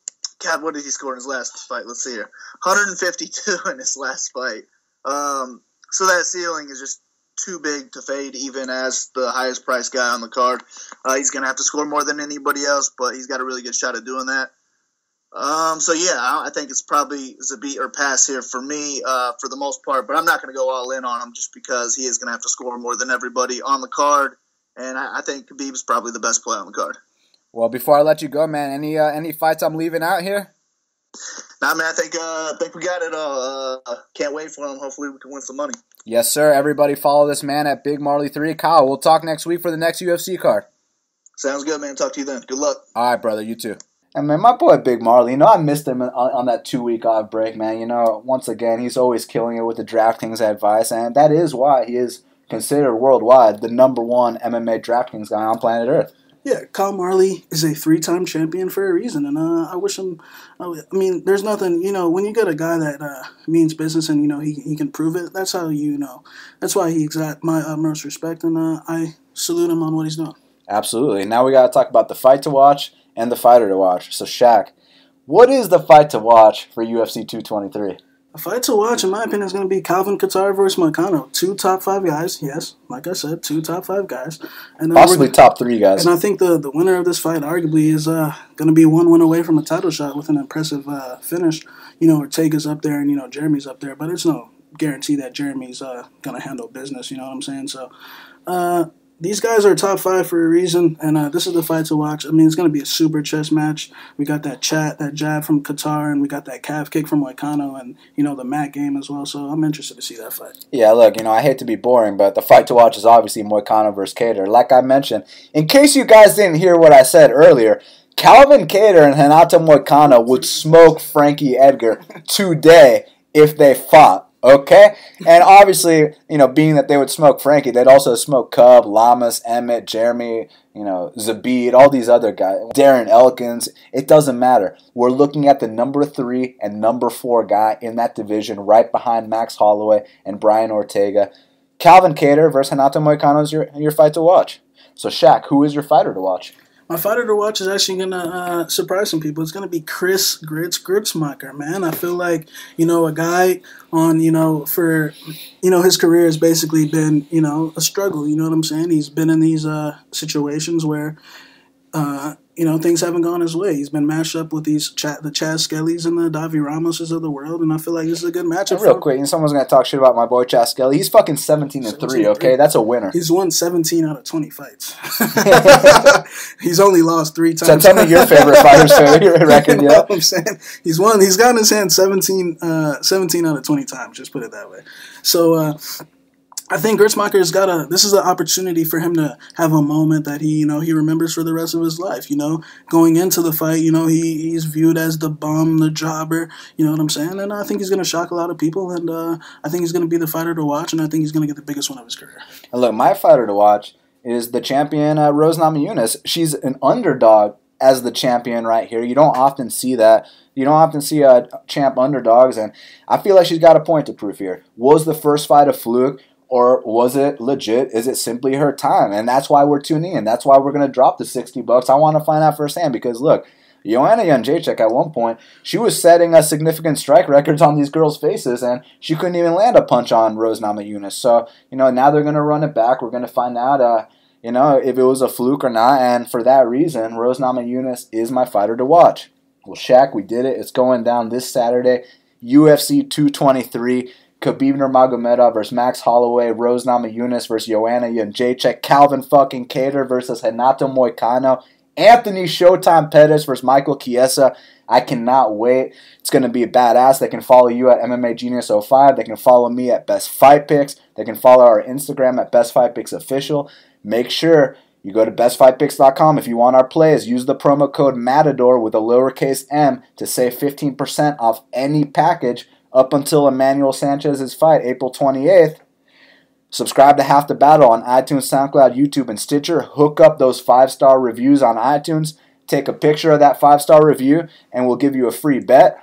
S3: God, what did he score in his last fight? Let's see here. 152 in his last fight. So that ceiling is just too big to fade, even as the highest priced guy on the card. He's going to have to score more than anybody else, but he's got a really good shot at doing that. So yeah, I think it's probably Zabit or pass here for me for the most part, but I'm not going to go all in on him just because he is going to have to score more than everybody on the card, and I think Khabib is probably the best play on the card.
S1: Well, before I let you go, man, any fights I'm leaving out here?
S3: Nah, man, I think we got it all. Can't wait for him. Hopefully we can win some money.
S1: Yes, sir. Everybody follow this man at Big Marley 3. Kyle, we'll talk next week for the next UFC card.
S3: Sounds good, man. Talk to you then. Good luck.
S1: All right, brother. You too. And, man, my boy Big Marley, I missed him on that 2-week off break, man. Once again, he's always killing it with the DraftKings advice, and that is why he is considered worldwide the #1 MMA DraftKings guy on planet Earth.
S2: Yeah, Kyle Marley is a 3-time champion for a reason, and I wish him. I mean, there's nothing. When you get a guy that means business and he can prove it. That's how That's why he's got my most respect, and I salute him on what he's doing.
S1: Absolutely. Now we got to talk about the fight to watch and the fighter to watch. So, Shaq, what is the fight to watch for UFC 223?
S2: A fight to watch, in my opinion, is going to be Kattar versus Moicano. 2 top 5 guys, yes. Like I said, 2 top 5 guys.
S1: And possibly top 3 guys.
S2: And I think the winner of this fight, arguably, is going to be 1 win away from a title shot with an impressive finish. Ortega's up there and, Jeremy's up there. But it's no guarantee that Jeremy's going to handle business, you know what I'm saying? So, these guys are top 5 for a reason, and this is the fight to watch. I mean, it's going to be a super chess match. We got that jab from Kattar, and we got that calf kick from Moicano, and, the mat game as well. So I'm interested to see that fight.
S1: Yeah, look, I hate to be boring, but the fight to watch is obviously Moicano versus Kattar. Like I mentioned, in case you guys didn't hear what I said earlier, Calvin Kattar and Renato Moicano would smoke Frankie Edgar today if they fought. Okay? And obviously, being that they would smoke Frankie, they'd also smoke Cub, Lamas, Emmett, Jeremy, Zabit, all these other guys, Darren Elkins. It doesn't matter. We're looking at the number 3 and number 4 guy in that division right behind Max Holloway and Brian Ortega. Calvin Kattar versus Renato Moicano is your fight to watch. So, Shaq, who is your fighter to watch?
S2: My fighter to watch is actually going to surprise some people. It's going to be Gruetzemacher, man. I feel like, a guy on, for, his career has basically been, a struggle. You know what I'm saying? He's been in these situations where, things haven't gone his way. He's been mashed up with the Chaz Skellys and the Davi Ramoses of the world, and I feel like this is a good matchup.
S1: Real quick, someone's going to talk shit about my boy Chaz Skelly. He's fucking 17-3, okay? That's a winner.
S2: He's won 17 out of 20 fights. He's only lost 3 times.
S1: So tell me your favorite fighter's favorite record,
S2: you know what I'm saying? He's gotten his hand 17 out of 20 times, just put it that way. So, I think Gruetzemacher this is an opportunity for him to have a moment that he remembers for the rest of his life. Going into the fight, he's viewed as the bum, the jobber, you know what I'm saying? And I think he's going to shock a lot of people, and I think he's going to be the fighter to watch, and I think he's going to get the biggest one of his career.
S1: And look, my fighter to watch is the champion, Rose Namajunas. She's an underdog as the champion right here. You don't often see that. You don't often see champ underdogs, and I feel like she's got a point to prove here. Was the first fight a fluke? Or was it legit? Is it simply her time? And that's why we're tuning in. That's why we're going to drop the $60. I want to find out firsthand because, look, Joanna Jędrzejczyk at one point, she was setting a significant strike records on these girls' faces, and she couldn't even land a punch on Rose Namajunas. So, now they're going to run it back. We're going to find out, if it was a fluke or not. And for that reason, Rose Namajunas is my fighter to watch. Well, Shaq, we did it. It's going down this Saturday. UFC 223. Khabib Nurmagomedov versus Max Holloway, Rose Namajunas versus Joanna Jędrzejczyk, Calvin fucking Kattar versus Renato Moicano, Anthony Showtime Pettis versus Michael Chiesa. I cannot wait. It's going to be badass. They can follow you at MMA Genius 05. They can follow me at Best Fight Picks. They can follow our Instagram at Best Fight Picks Official. Make sure you go to bestfightpicks.com. If you want our plays, use the promo code Matador with a lowercase m to save 15% off any package up until Emmanuel Sanchez's fight, April 28th. Subscribe to Half the Battle on iTunes, SoundCloud, YouTube, and Stitcher. Hook up those 5-star reviews on iTunes. Take a picture of that 5-star review, and we'll give you a free bet.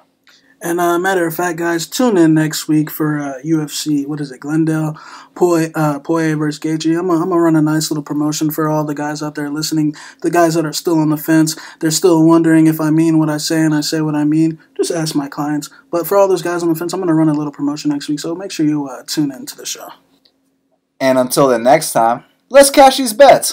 S2: And matter of fact, guys, tune in next week for UFC. What is it? Glendale Poirier versus Gaethje. I'm gonna run a nice little promotion for all the guys out there listening. The guys that are still on the fence, they're still wondering if I mean what I say and I say what I mean. Just ask my clients. But for all those guys on the fence, I'm gonna run a little promotion next week. So make sure you tune in to the show.
S1: And until the next time, let's cash these bets.